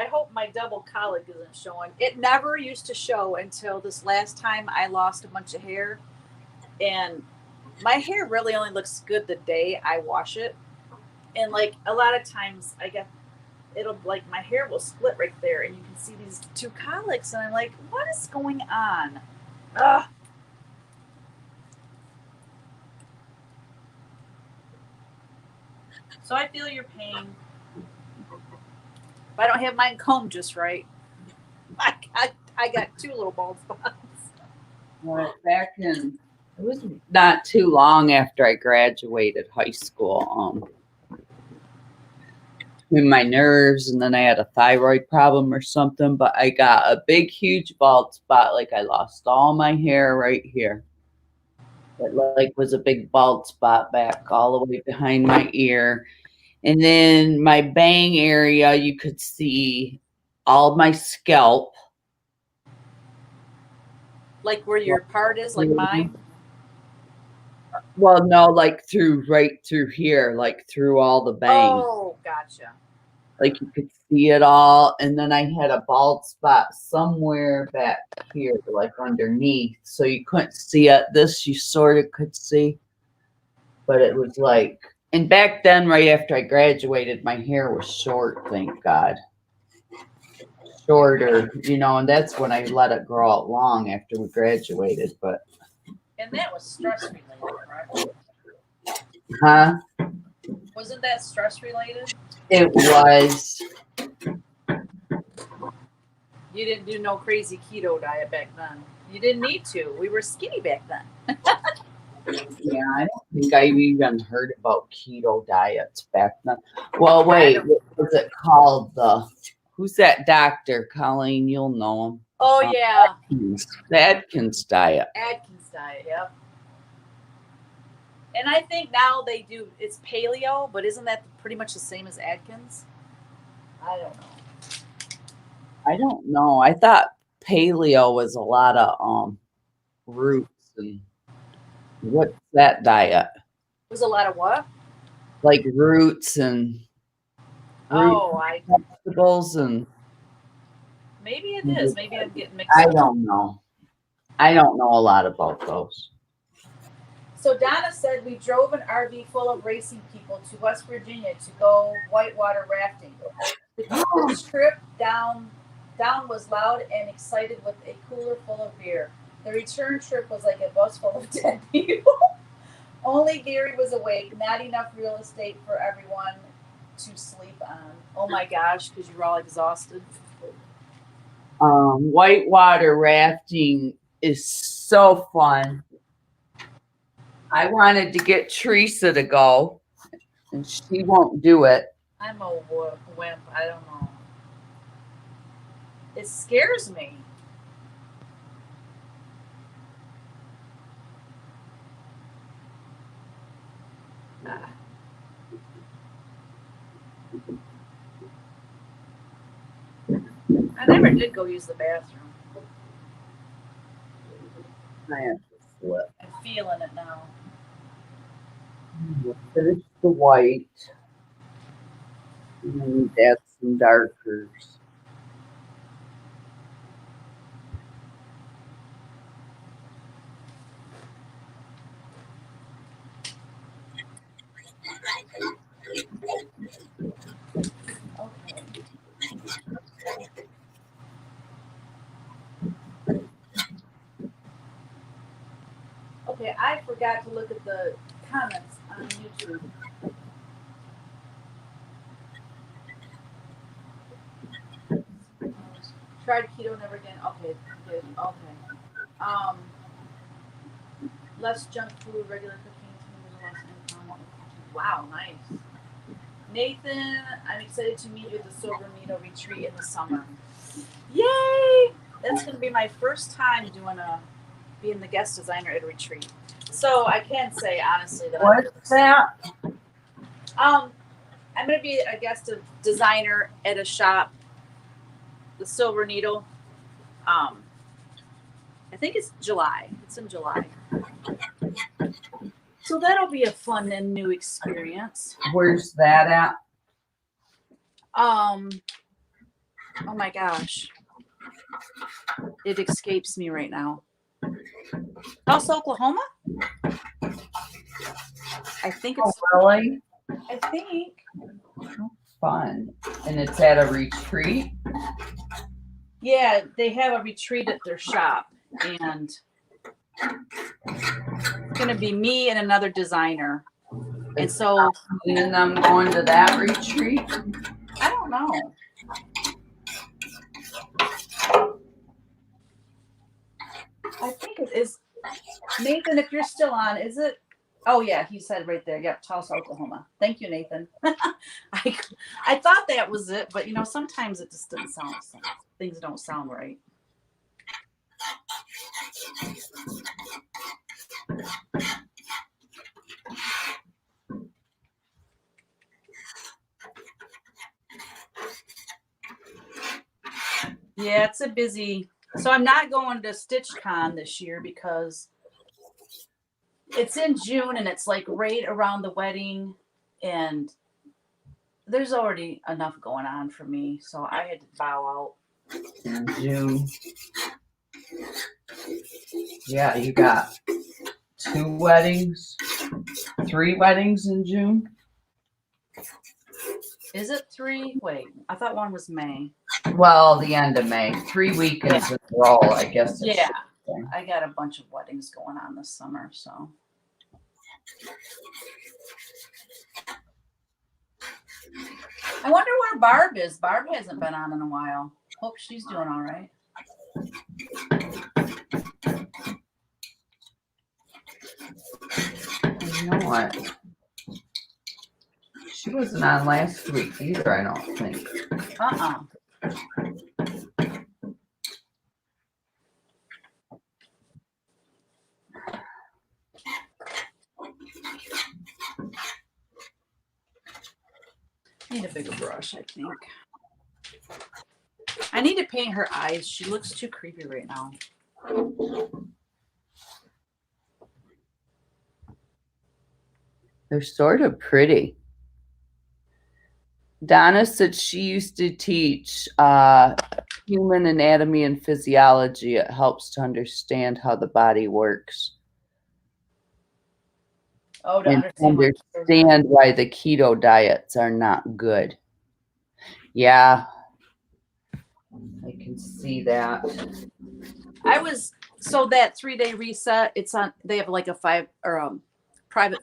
hope my double colic isn't showing. It never used to show until this last time I lost a bunch of hair, and my hair really only looks good the day I wash it. And like a lot of times, I get it'll like my hair will split right there, and you can see these two colics, and I'm like, what is going on? Ugh. So I feel your pain. If I don't have mine combed just right, I got two little bald spots. Well, back in, it was not too long after I graduated high school. Between my nerves, and then I had a thyroid problem or something, but I got a big, huge bald spot. Like I lost all my hair right here. It like was a big bald spot back all the way behind my ear. And then my bang area, you could see all my scalp. Like where your part is, like mine. Well, no, like right through here, like through all the bangs. Oh, gotcha. Like you could see it all. And then I had a bald spot somewhere back here, like underneath. So you couldn't see it. This you sort of could see. But it was like, and back then, right after I graduated, my hair was short, thank God. Shorter, and that's when I let it grow out long after we graduated. But And that was stress related, right? huh? Wasn't that stress related? It was. You didn't do no crazy keto diet back then. You didn't need to. We were skinny back then. Yeah, I don't think I even heard about keto diets back then. Well, wait, what was it called? Who's that doctor, Colleen? You'll know him. Oh, yeah. The Atkins diet. Atkins diet, yep. And I think now it's paleo, but isn't that pretty much the same as Atkins? I don't know. I don't know. I thought paleo was a lot of roots and what's that diet? It was a lot of what? Like roots and vegetables and maybe it is. Maybe I'm getting mixed I up. don't know. I don't know a lot about those. So Donna said we drove an RV full of racing people to West Virginia to go whitewater rafting. The trip down was loud and excited with a cooler full of beer. The return trip was like a bus full of dead people. Only Gary was awake, not enough real estate for everyone to sleep on. Oh my gosh, because you were all exhausted. Whitewater rafting is so fun. I wanted to get Teresa to go, and she won't do it. I'm a wimp. I don't know. It scares me. I never did go use the bathroom. I have to flip. I'm feeling it now. We'll finish the white. And then we add some darkers. Okay, I forgot to look at the comments on YouTube. Tried keto, never again. Okay, good. Okay. Less junk food, regular cooking. Wow, nice. Nathan, I'm excited to meet you at the Silver Needle Retreat in the summer. Yay! That's going to be my first time being the guest designer at a retreat. So I can't say honestly that What's that? I'm going to be a guest designer at a shop, the Silver Needle. I think it's July. It's in July. So that'll be a fun and new experience. Where's that at? Oh my gosh. It escapes me right now. Tulsa, Oklahoma? I think it's really? I think. Fun. And it's at a retreat? Yeah, they have a retreat at their shop, and it's gonna be me and another designer. And so And I'm going to that retreat? I don't know. I think it is. Nathan, if you're still on, is it? Oh yeah, he said right there. Yep, Tulsa, Oklahoma. Thank you, Nathan. I thought that was it, but sometimes it just doesn't sound. Things don't sound right. Yeah, it's a busy. So I'm not going to StitchCon this year because it's in June and it's like right around the wedding, and there's already enough going on for me, so I had to bow out. In June. Yeah, you got 2 weddings, 3 weddings in June. Is it 3? Wait, I thought one was May. Well, the end of May. 3 weekends in a row, I guess. Yeah, I got a bunch of weddings going on this summer, so. I wonder where Barb is. Barb hasn't been on in a while. Hope she's doing all right. You know what? She wasn't on last week either, I don't think. Need a bigger brush, I think. I need to paint her eyes. She looks too creepy right now. They're sort of pretty. Donna said she used to teach human anatomy and physiology. It helps to understand how the body works. Oh, to and understand why the keto diets are not good. Yeah, I can see that. So that 3-day reset, it's on, they have like a private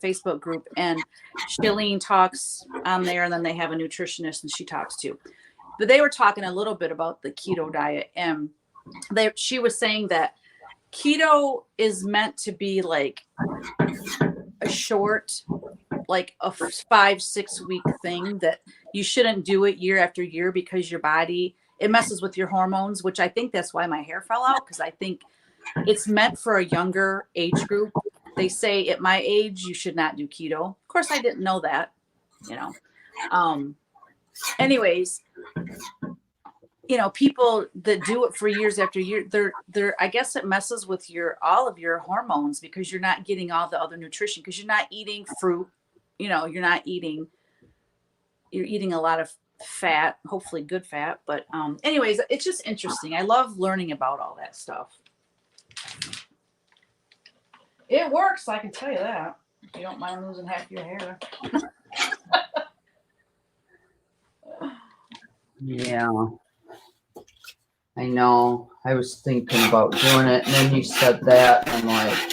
Facebook group, and Shalene talks on there, and then they have a nutritionist and she talks too. But they were talking a little bit about the keto diet, and she was saying that keto is meant to be like a short, like a 5-6 week thing, that you shouldn't do it year after year because your body, it messes with your hormones, which I think that's why my hair fell out, because I think it's meant for a younger age group. They say at my age you should not do keto. Of course, I didn't know that, anyways, people that do it for years after year, they're I guess it messes with all of your hormones, because you're not getting all the other nutrition, because you're not eating fruit, you're eating a lot of fat, hopefully good fat. But anyways, it's just interesting. I love learning about all that stuff. It works, I can tell you that. If you don't mind losing half your hair. Yeah, I know. I was thinking about doing it, and then you said that, and I'm like,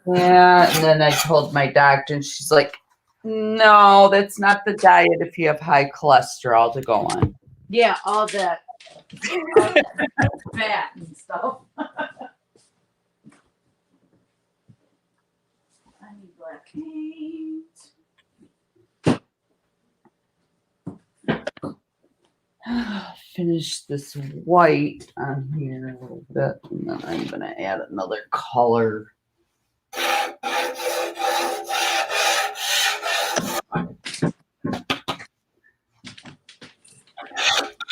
yeah. And then I told my doctor, and she's like, no, that's not the diet if you have high cholesterol to go on. Yeah, all that fat and stuff. I need paint. Finish this white on here a little bit, and then I'm gonna add another color.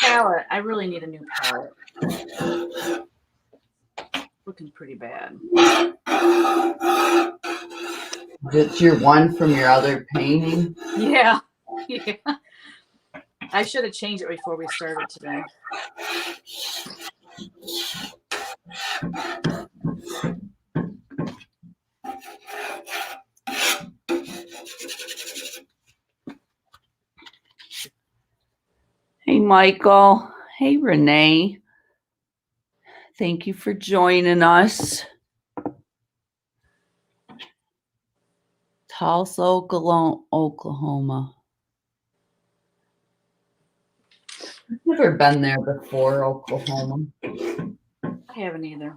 Palette. I really need a new palette. Looking pretty bad. It's your one from your other painting? Yeah. Yeah. I should have changed it before we started today. Hey, Michael. Hey, Renee. Thank you for joining us. Tulsa, Oklahoma. I've never been there before, Oklahoma. I haven't either.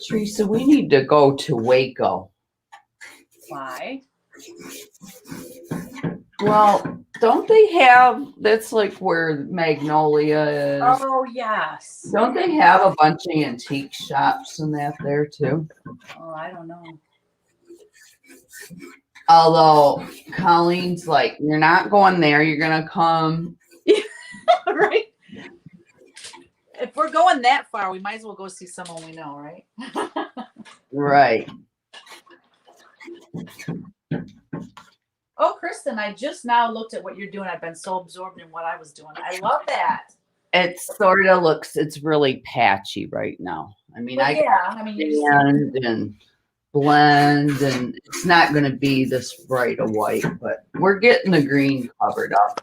Teresa, we need to go to Waco. Why? Well, don't they have, that's like where Magnolia is. Oh, yes. Don't they have a bunch of antique shops and that there too? Oh, I don't know. Although Colleen's like, you're not going there, you're gonna come. Right? If we're going that far, we might as well go see someone we know, right? Right. Oh, Kristin, I just now looked at what you're doing. I've been so absorbed in what I was doing. I love that. It sort of looks, it's really patchy right now. I mean, But stand and blend, and it's not going to be this bright a white, but we're getting the green covered up.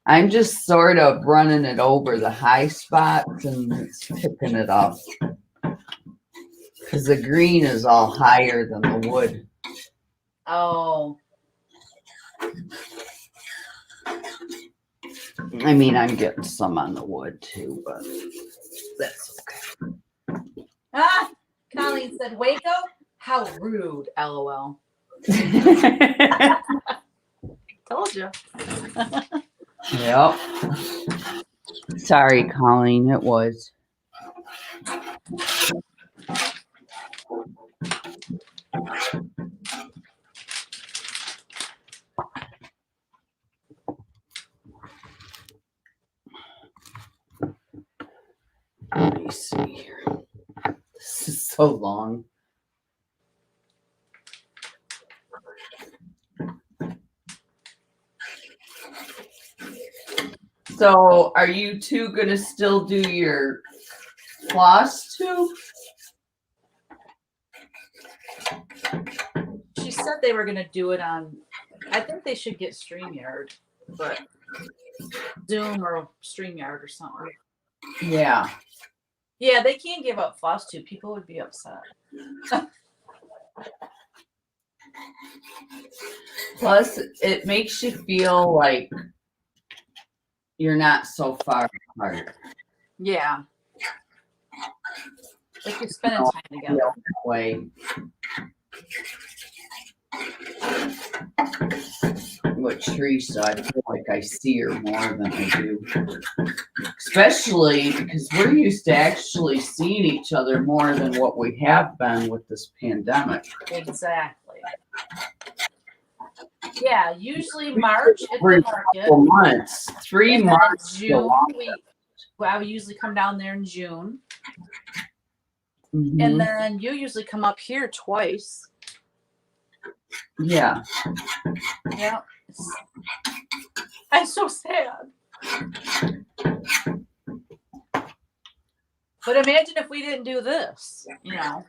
I'm just sort of running it over the high spots and it's picking it up. Because the green is all higher than the wood. Oh. I mean, I'm getting some on the wood too, but that's okay. Ah, Colleen said, Waco? How rude, LOL. Told you. Yep. Sorry, Colleen, it was. Let me see here. This is so long. So, are you two going to still do your floss tube? She said they were going to do it on, I think they should get StreamYard, but Zoom or StreamYard or something. Yeah. Yeah, they can't give up floss tube. People would be upset. Plus, it makes you feel like you're not so far apart. Yeah. Like you're spending time together. That way. With Teresa, I feel like I see her more than I do. Especially because we're used to actually seeing each other more than what we have been with this pandemic. Exactly. Yeah, usually March at We're the market. months, 3 months. June, I would usually come down there in June. Mm-hmm. And then you usually come up here twice. Yeah. Yeah. I'm so sad. But imagine if we didn't do this, you know.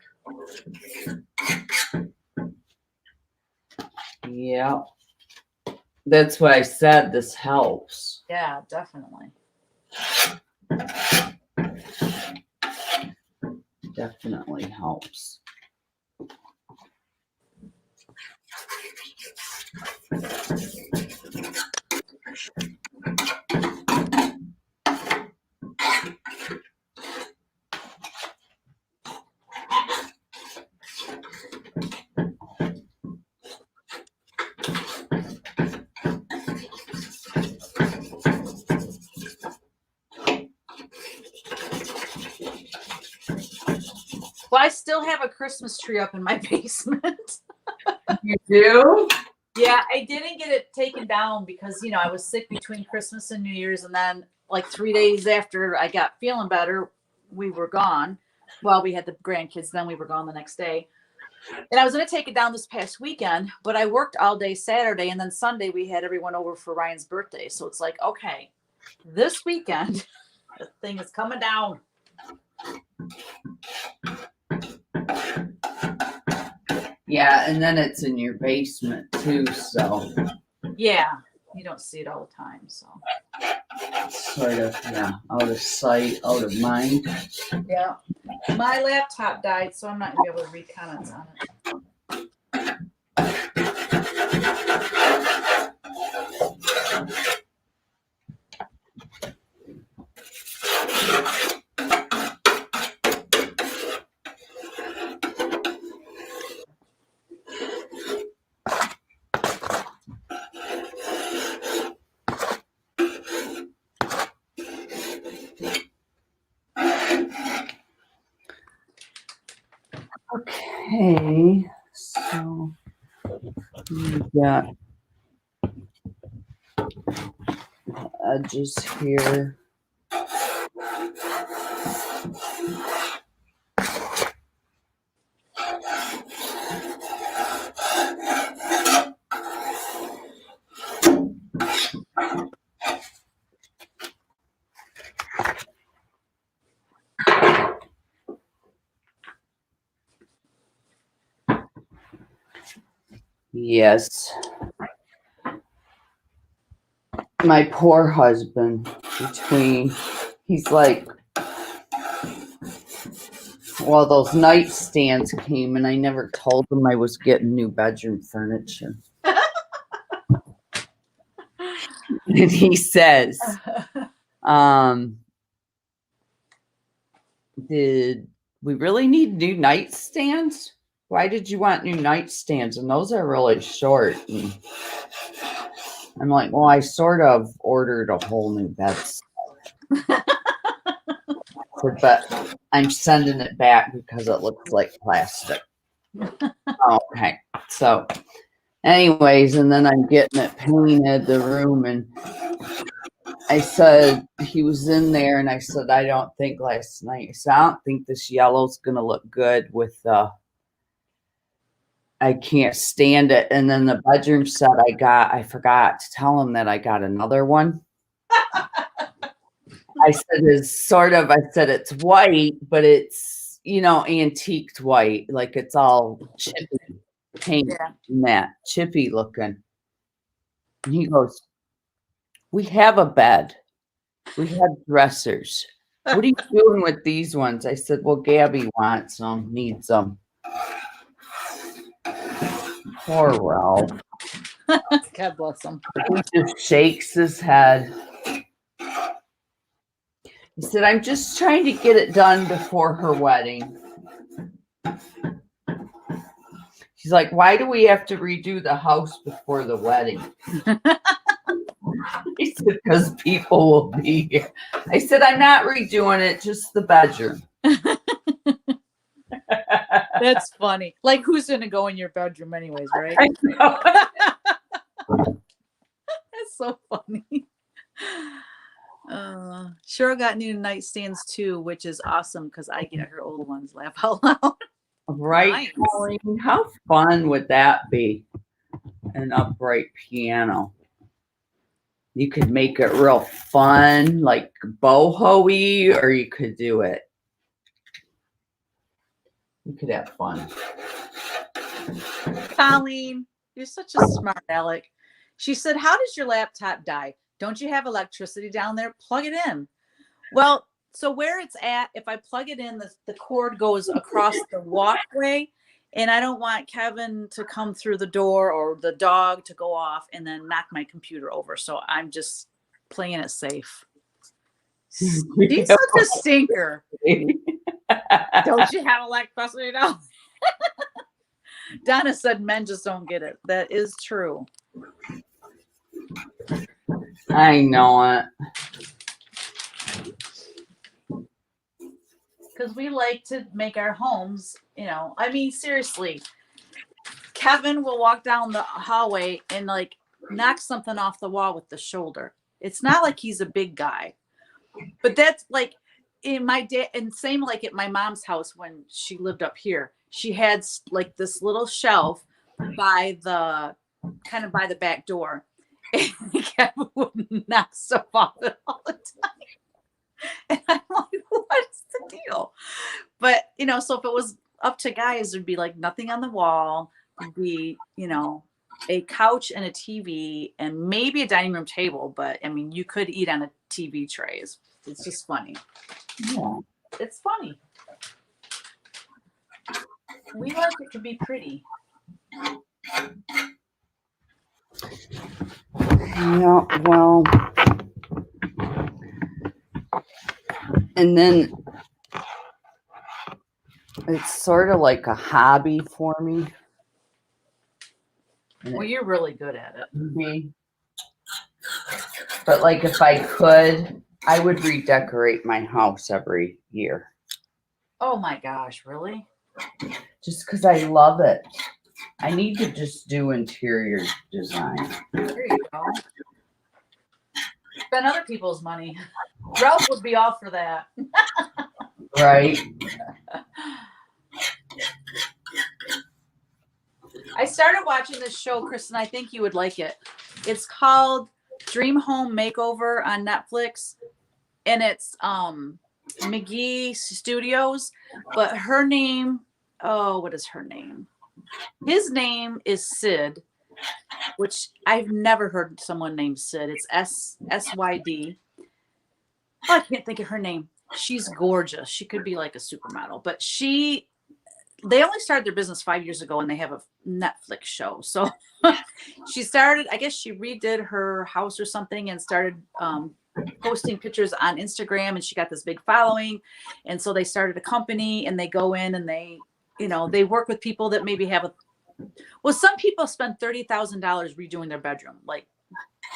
Yeah. That's why I said this helps. Yeah, definitely. Definitely helps. Well, I still have a Christmas tree up in my basement. You do? Yeah, I didn't get it taken down because, I was sick between Christmas and New Year's. And then like 3 days after I got feeling better, we were gone. Well, we had the grandkids, then we were gone the next day. And I was going to take it down this past weekend, but I worked all day Saturday. And then Sunday we had everyone over for Ryan's birthday. So it's like, okay, this weekend, the thing is coming down. Yeah, and then it's in your basement too, so. Yeah, you don't see it all the time, so. Sort of, yeah, out of sight, out of mind. Yeah. My laptop died, so I'm not going to be able to read comments on it. Okay, so we got edges here. Yes. My poor husband, he's like, well, those nightstands came and I never told him I was getting new bedroom furniture. And he says, did we really need new nightstands? Why did you want new nightstands? And those are really short. And I'm like, well, I sort of ordered a whole new bed set. But I'm sending it back because it looks like plastic. Okay. So anyways, and then I'm getting it painted, the room, and I said, he was in there, and I said, I don't think last night. I said, I don't think this yellow's going to look good with I can't stand it. And then the bedroom set I forgot to tell him that I got another one. I said, it's white, but it's, antiqued white. Like it's all chippy paint, matte, chippy looking. And he goes, we have a bed. We have dressers. What are you doing with these ones? I said, well, Gabby wants them, needs them. Poor Ralph. God bless him. He just shakes his head. He said, I'm just trying to get it done before her wedding. She's like, why do we have to redo the house before the wedding? He said, because people will be here. I said, I'm not redoing it, just the bedroom. That's funny. Like, who's going to go in your bedroom anyways, right? I know. That's so funny. Cheryl got new nightstands too, which is awesome because I get her old ones. Laugh out loud. Right, nice. How fun would that be? An upright piano. You could make it real fun, like boho-y, or you could do it. You could have fun. Colleen, you're such a smart aleck. She said, how does your laptop die? Don't you have electricity down there? Plug it in. Well, so where it's at, if I plug it in, the cord goes across the walkway, and I don't want Kevin to come through the door or the dog to go off and then knock my computer over. So I'm just playing it safe. She's such a stinker. Don't you have electricity now? Donna said men just don't get it. That is true. I know it. because we like to make our homes, I mean, seriously, Kevin will walk down the hallway and like knock something off the wall with the shoulder. It's not like he's a big guy, but that's like in my day. And same like at my mom's house when she lived up here, she had like this little shelf by the back door. And Kevin would knock stuff off it all the time. And I'm like, what's the deal? But, so if it was up to guys, there'd be like nothing on the wall. It'd be, a couch and a TV and maybe a dining room table. But I mean, you could eat on a TV trays. It's just funny. Yeah. It's funny. We like it to be pretty. Yeah, well, and then it's sort of like a hobby for me. Well, you're really good at it. Mm-hmm. But like if I could, I would redecorate my house every year. Oh my gosh, really? Just because I love it. I need to just do interior design. There you go. Spend other people's money. Ralph would be all for that. Right. I started watching this show, Kristin. I think you would like it. It's called Dream Home Makeover on Netflix, and it's McGee Studios. But her name, what is her name? His name is Sid, which I've never heard someone named Sid. It's SYD. Oh, I can't think of her name. She's gorgeous. She could be like a supermodel, but they only started their business 5 years ago and they have a Netflix show. So she started, I guess she redid her house or something and started posting pictures on Instagram, and she got this big following. And so they started a company and they go in and they work with people that maybe have some people spend $30,000 redoing their bedroom. Like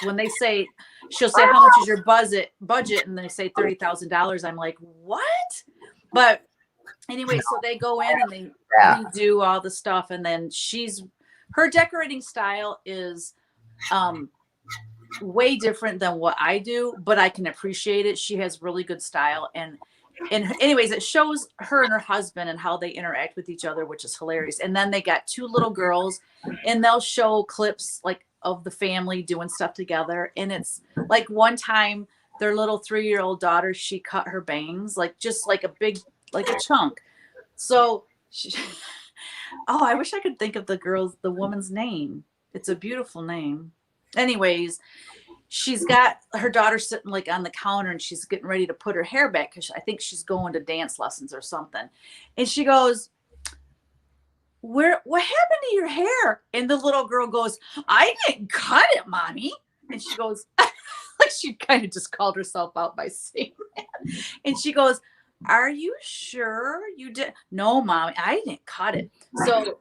when they say, she'll say, how much is your budget? And they say $30,000. I'm like, what? But anyway, so they go in and they do all the stuff. And then her decorating style is way different than what I do, but I can appreciate it. She has really good style. And anyways, it shows her and her husband and how they interact with each other, which is hilarious. And then they got 2 little girls and they'll show clips like of the family doing stuff together. And it's like one time their little 3-year-old daughter, she cut her bangs, like just like a big, like a chunk. So I wish I could think of the woman's name. It's a beautiful name. Anyways, she's got her daughter sitting like on the counter and she's getting ready to put her hair back because I think she's going to dance lessons or something. And she goes, what happened to your hair? And the little girl goes, I didn't cut it, Mommy. And she goes, like she kind of just called herself out by saying that. And she goes, are you sure you did? No, Mommy, I didn't cut it. So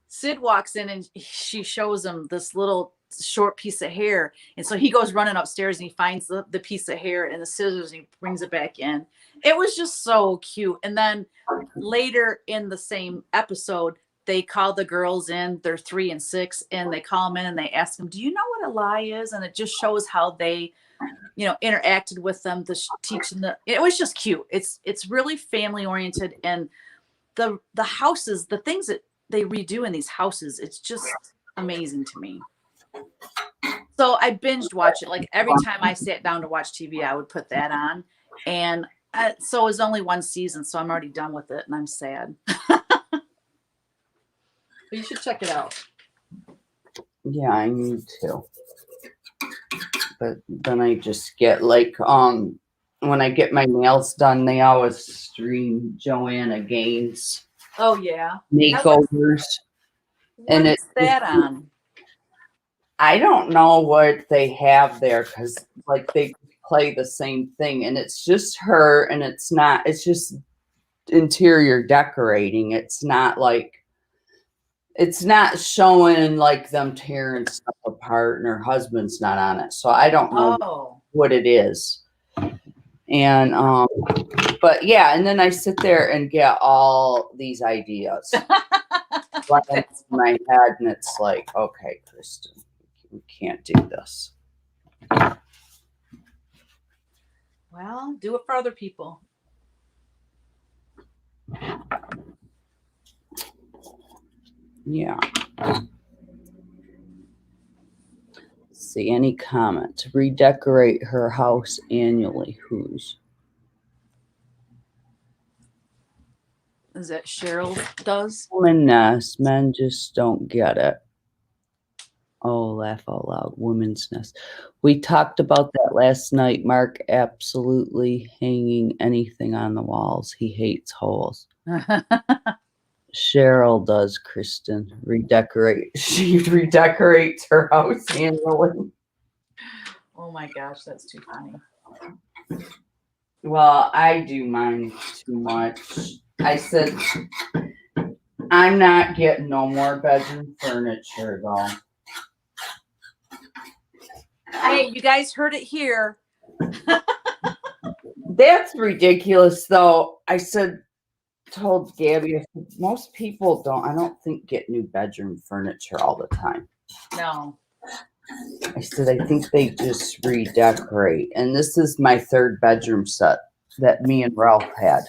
Sid walks in and she shows him this little short piece of hair. And so he goes running upstairs and he finds the piece of hair and the scissors and he brings it back in. It was just so cute. And then later in the same episode, they call the girls in. They're 3 and 6, and they call them in and they ask them, do you know what a lie is? And it just shows how they, interacted with them, teaching it was just cute. It's really family oriented, and the houses, the things that they redo in these houses, it's just amazing to me. So I binged watch it. Like every time I sat down to watch TV, I would put that on. And so it was only 1 season, so I'm already done with it and I'm sad. But you should check it out. Yeah, I need to. But then I just get like, when I get my nails done, they always stream Joanna Gaines. Oh yeah. Makeovers. And it's that on. I don't know what they have there because like they play the same thing and it's just her and it's just interior decorating. It's not showing like them tearing stuff apart and her husband's not on it. So I don't know what it is. And but yeah, and then I sit there and get all these ideas right into my head, and it's like, okay, Kristin, we can't do this. Well, do it for other people. Yeah. See any comments? Redecorate her house annually. Whose? Is that Cheryl does? Woman-ness. Men just don't get it. Oh, laugh out loud. Women's nest. We talked about that last night. Mark absolutely hanging anything on the walls. He hates holes. Cheryl does, Kristin. Redecorate. She redecorates her house annually. Oh my gosh, that's too funny. Well, I do mine too much. I said, I'm not getting no more bedroom furniture, though. Hey, you guys heard it here. That's ridiculous, though. I told Gabby, most people I don't think get new bedroom furniture all the time. No. I said, I think they just redecorate. And this is my third bedroom set that me and Ralph had.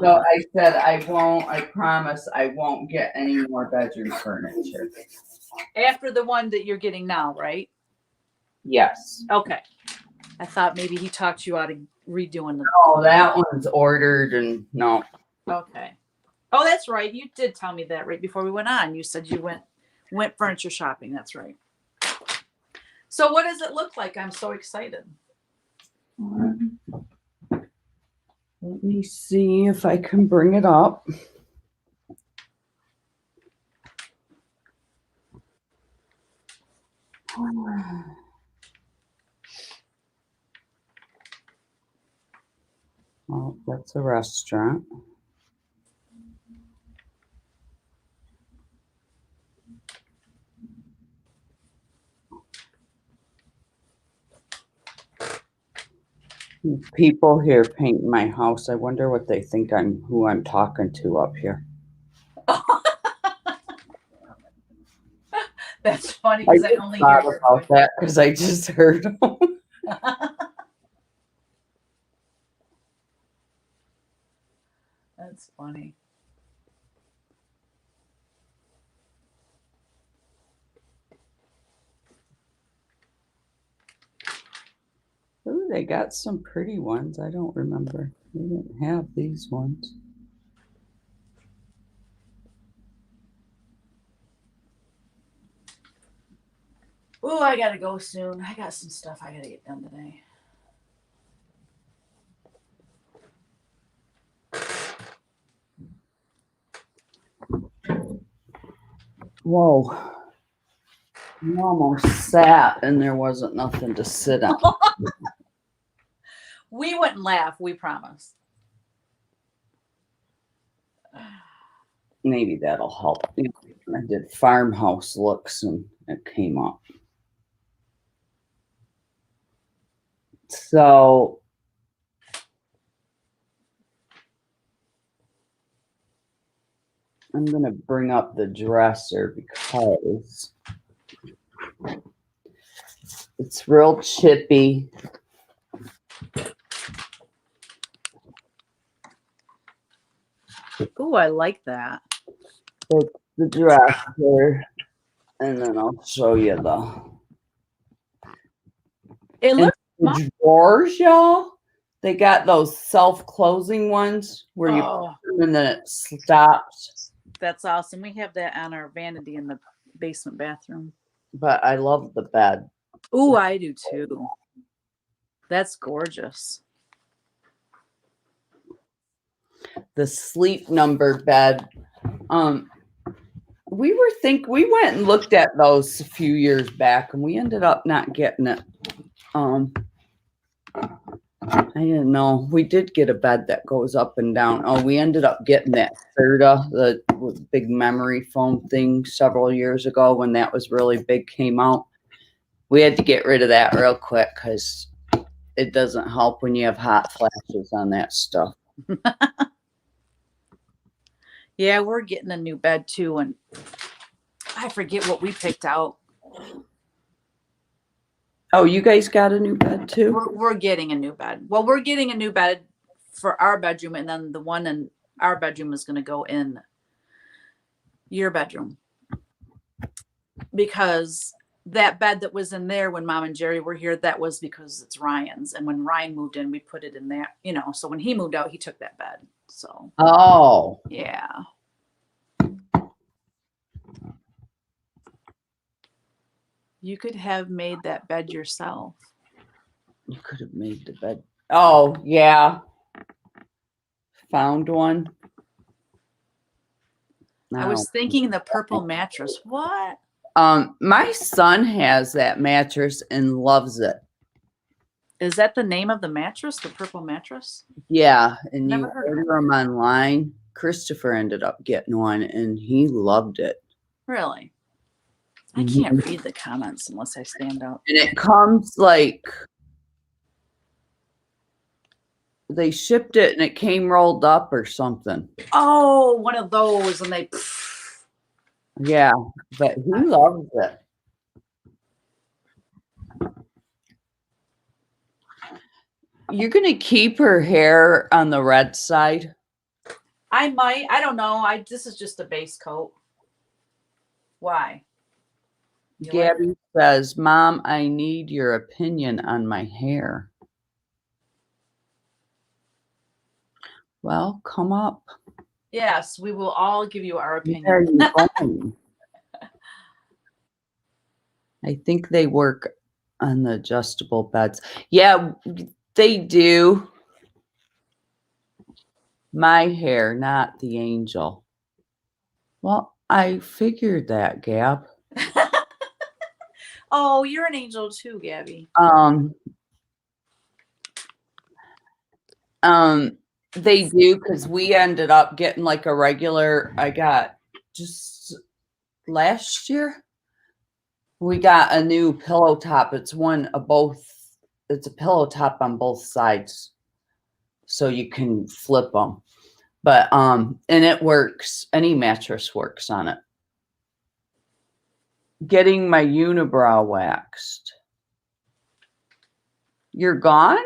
So I said, I promise I won't get any more bedroom furniture. After the one that you're getting now, right? Yes. Okay. I thought maybe he talked you out of redoing the. Oh, that one's ordered and no. Okay. Oh, that's right. You did tell me that right before we went on. You said you went furniture shopping. That's right. So what does it look like? I'm so excited. Let me see if I can bring it up. Oh, that's a restaurant. People here painting my house. I wonder what they think who I'm talking to up here. That's funny because I only thought hear about that because I just heard them. That's funny. Ooh, they got some pretty ones. I don't remember. They didn't have these ones. Ooh, I gotta go soon. I got some stuff I gotta get done today. Whoa. I almost sat and there wasn't nothing to sit on. We wouldn't laugh, we promise. Maybe that'll help. I did farmhouse looks and it came up. So I'm going to bring up the dresser because it's real chippy. Ooh, I like that. It's the dresser, and then I'll show you It looks the drawers, y'all. They got those self-closing ones where you put them and then it stops. That's awesome. We have that on our vanity in the basement bathroom. But I love the bed. Ooh, I do too. That's gorgeous. The Sleep Number bed. We went and looked at those a few years back and we ended up not getting it. I didn't know. We did get a bed that goes up and down. Oh, we ended up getting that Serta, the big memory foam thing several years ago when that was really big, came out. We had to get rid of that real quick because it doesn't help when you have hot flashes on that stuff. Yeah, we're getting a new bed too, and I forget what we picked out. Oh, you guys got a new bed too? We're getting a new bed. Well, we're getting a new bed for our bedroom, and then the one in our bedroom is going to go in your bedroom, because that bed that was in there when Mom and Jerry were here, that was because it's Ryan's, and when Ryan moved in, we put it in there, you know. So when he moved out, he took that bed. So yeah. You could have made that bed yourself. You could have made the bed. Oh, yeah. Found one. I was thinking the purple mattress. What? My son has that mattress and loves it. Is that the name of the mattress? The purple mattress? Yeah, and Never you heard of order them online. Christopher ended up getting one, and he loved it. Really? I can't read the comments unless I stand up. And it comes like they shipped it, and it came rolled up or something. Oh, one of those, and they. Yeah, but he loves it. You're gonna keep her hair on the red side? I might. I don't know. This is just a base coat. Why? Gabby says, Mom, I need your opinion on my hair. Well, come up. Yes, we will all give you our opinion. Where are you going? I think they work on the adjustable beds. Yeah, they do. My hair, not the angel. Well, I figured that, Gab. Oh, you're an angel too, Gabby. They do, because we ended up getting like a regular. I got just last year. We got a new pillow top. It's it's a pillow top on both sides, so you can flip them. But and it works. Any mattress works on it. Getting my unibrow waxed. You're gone?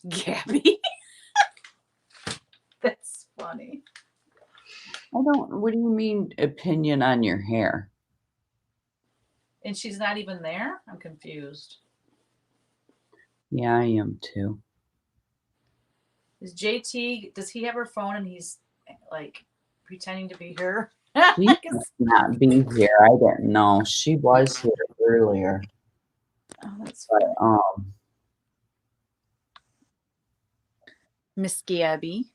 Gabby. That's funny. What do you mean opinion on your hair? And she's not even there? I'm confused. Yeah, I am too. Is JT, does he have her phone and he's like pretending to be her? She must not be here. I didn't know. She was here earlier. Oh, that's but Miss Gabby.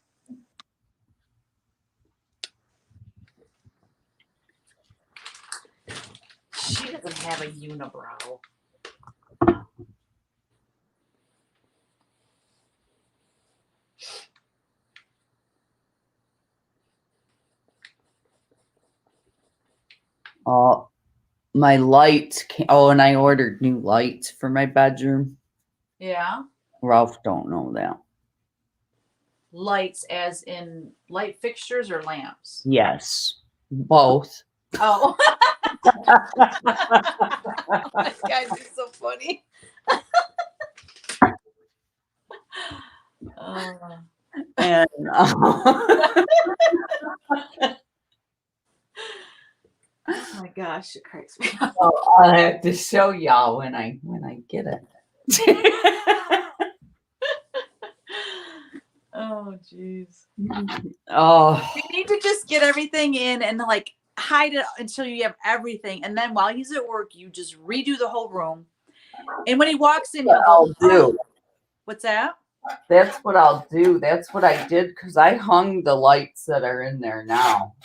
She doesn't have a unibrow. My lights came. Oh, and I ordered new lights for my bedroom. Yeah. Ralph don't know that. Lights as in light fixtures or lamps? Yes, both. Oh. This guy's just so funny. And oh my gosh, it cracks me up. Well, I'll have to show y'all when I get it. Oh jeez. Oh, You need to just get everything in and like hide it until you have everything, and then while he's at work, you just redo the whole room. And when he walks in, I'll do. What's that? That's what I'll do. That's what I did, because I hung the lights that are in there now.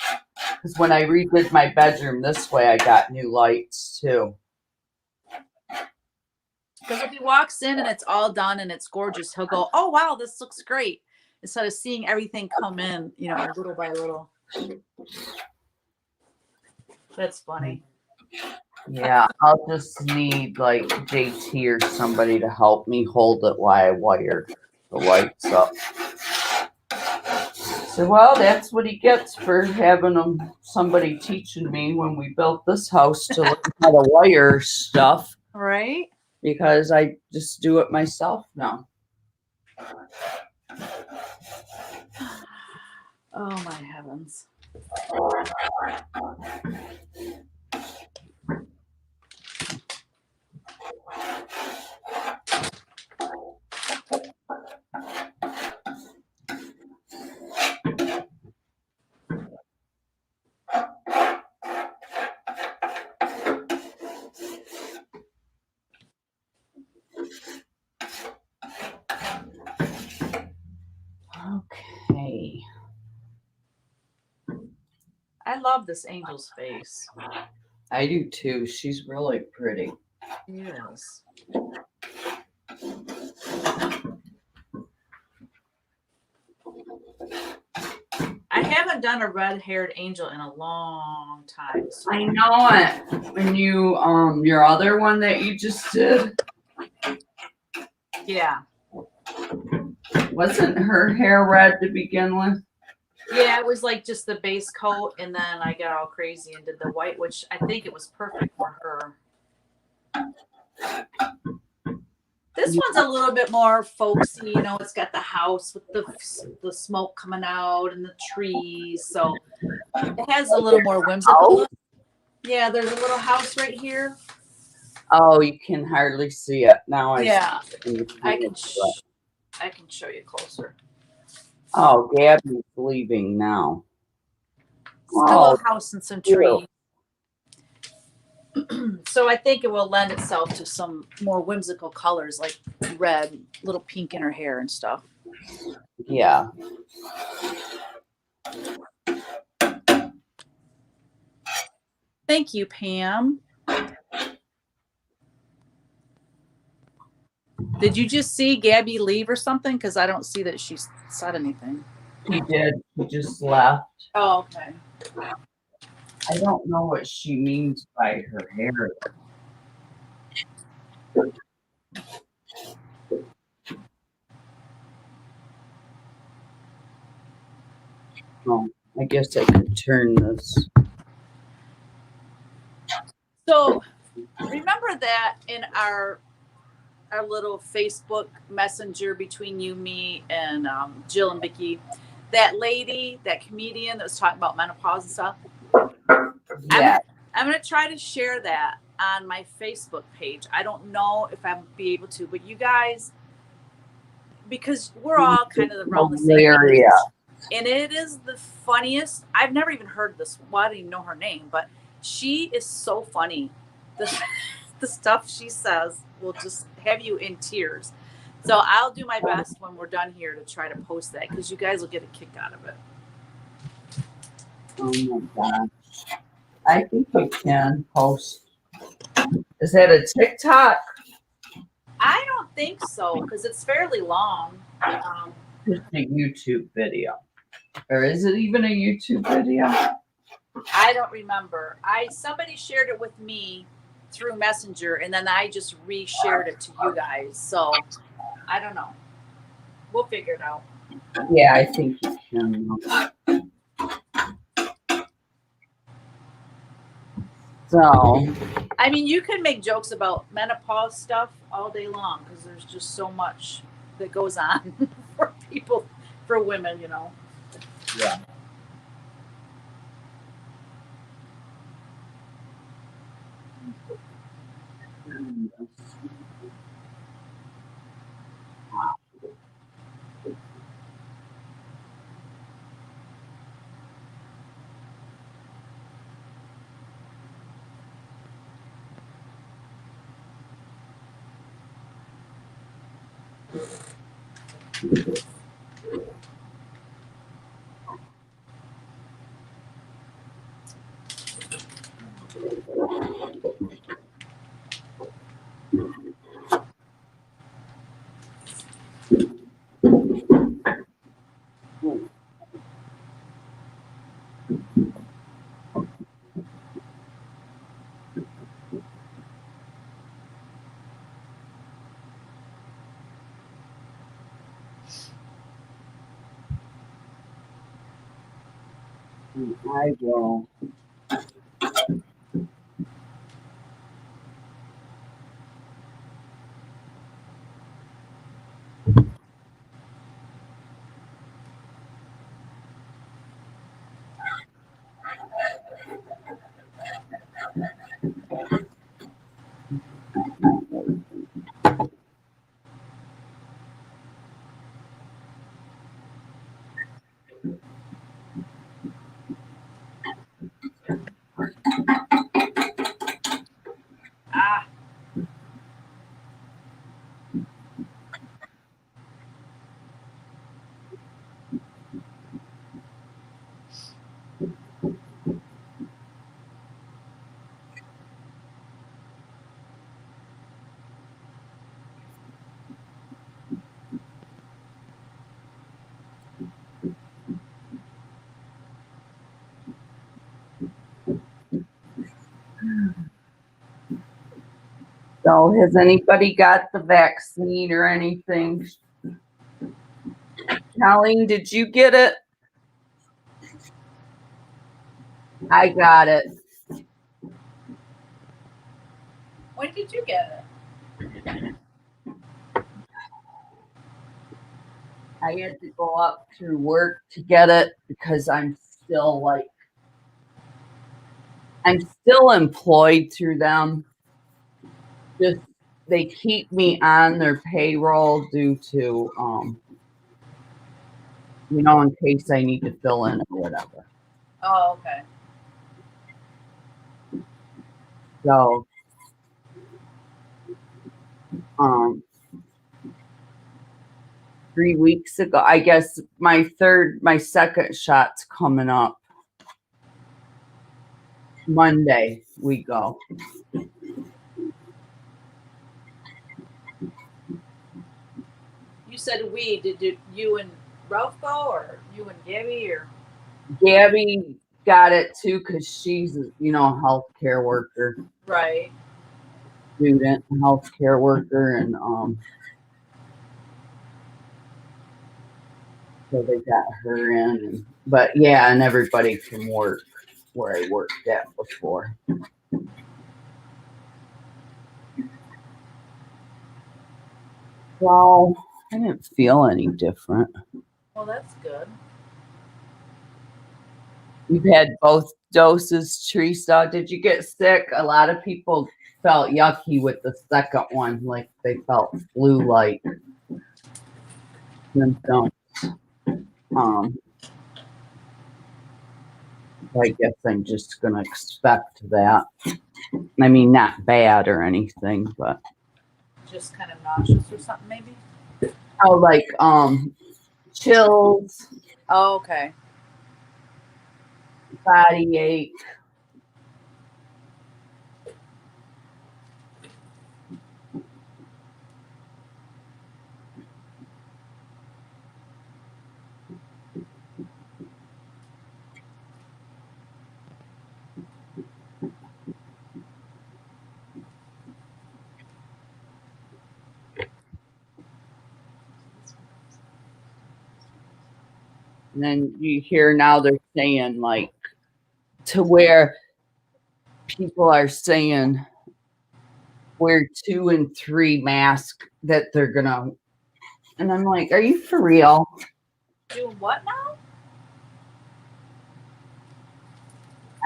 Because when I redid my bedroom this way, I got new lights too. Because if he walks in and it's all done and it's gorgeous, he'll go, "Oh wow, this looks great," instead of seeing everything come in, little by little. That's funny. Yeah, I'll just need like JT or somebody to help me hold it while I wire the lights up. So, well, that's what he gets for having somebody teaching me when we built this house to learn how to wire stuff. Right? Because I just do it myself now. Oh my heavens. Okay. I love this angel's face. I do too. She's really pretty. Yes. I haven't done a red-haired angel in a long time. So. I know it. When you your other one that you just did. Yeah. Wasn't her hair red to begin with? Yeah, it was like just the base coat, and then I got all crazy and did the white, which I think it was perfect for her. This one's a little bit more folksy, it's got the house with the smoke coming out and the trees, so it has a little more whimsical look. Yeah, there's a little house right here. Oh, you can hardly see it now. Yeah, I can show you closer. Oh, Gabby's leaving now. It's a little house and some trees. So I think it will lend itself to some more whimsical colors like red, little pink in her hair and stuff. Yeah. Thank you, Pam. Did you just see Gabby leave or something? Because I don't see that she said anything. She did. She just left. Oh, okay. I don't know what she means by her hair. Oh, I guess I could turn this. So remember that in our little Facebook messenger between you, me, and Jill and Vicky, that lady, that comedian that was talking about menopause and stuff. Yeah. I'm gonna try to share that on my Facebook page. I don't know if I'll be able to, but you guys, because we're all kind of around the same area, and it is the funniest. I've never even heard this. Well, I don't even know her name, but she is so funny. The stuff she says will just have you in tears. So I'll do my best when we're done here to try to post that because you guys will get a kick out of it. Oh my gosh. I think we can post. Is that a TikTok? I don't think so because it's fairly long. It's a YouTube video. Or is it even a YouTube video? I don't remember. Somebody shared it with me through Messenger, and then I just re-shared it to you guys. So I don't know. We'll figure it out. Yeah, I think you can. So, I mean, you can make jokes about menopause stuff all day long because there's just so much that goes on for people, for women, Yeah. And I will. Ah, So, has anybody got the vaccine or anything? Colleen, did you get it? I got it. when did you get it? I had to go up through work to get it because I'm still employed through them. Just they keep me on their payroll due to in case I need to fill in or whatever. Oh, okay. So 3 weeks ago, I guess my second shot's coming up. Monday we go. You said we. Did you and Ralph go, or you and Gabby, or? Gabby got it too because she's a healthcare worker, Right. student healthcare worker, and so they got her in. But yeah, and everybody can work where I worked at before. Well, I didn't feel any different. Well, that's good. You've had both doses, Teresa. Did you get sick? A lot of people felt yucky with the second one, like they felt flu-like symptoms. I guess I'm just gonna expect that. I mean, not bad or anything, but Just kind of nauseous or something, maybe. like chills, Oh, okay. body ache. And then you hear now they're saying like to where people are saying wear 2 and 3 masks that they're gonna, and I'm like, are you for real? Doing what now?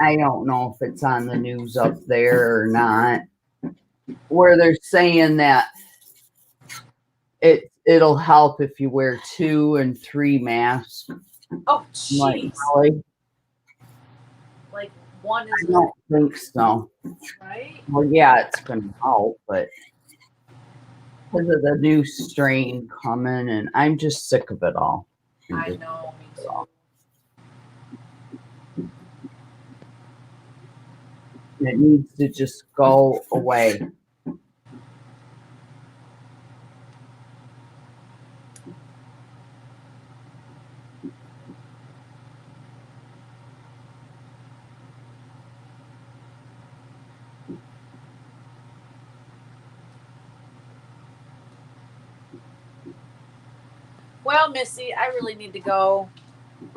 I don't know if it's on the news up there or not, where they're saying that it'll help if you wear 2 and 3 masks. Oh, I'm like, jeez. really? Like one I is don't think so. right. Well, yeah, it's gonna help, but because of the new strain coming, and I'm just sick of it all. I know. Me too. It needs to just go away. Well, Missy, I really need to go.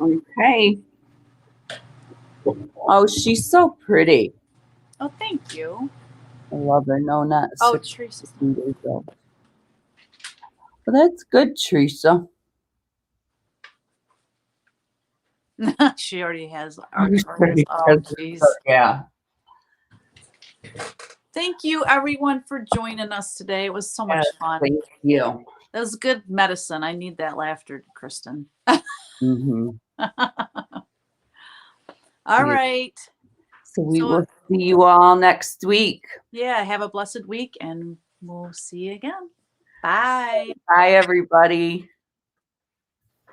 Okay. Oh, she's so pretty. Oh, thank you. I love her. No, not Oh, 16 Teresa's. years old. Well, that's good, Teresa. She already has She's pretty Oh, good. jeez. Yeah. Thank you, everyone, for joining us today. It was so much fun. Thank you. That was good medicine. I need that laughter, Kristin. Mm-hmm. All right. So we will see you all next week. Yeah, have a blessed week, and we'll see you again. Bye. Bye, everybody.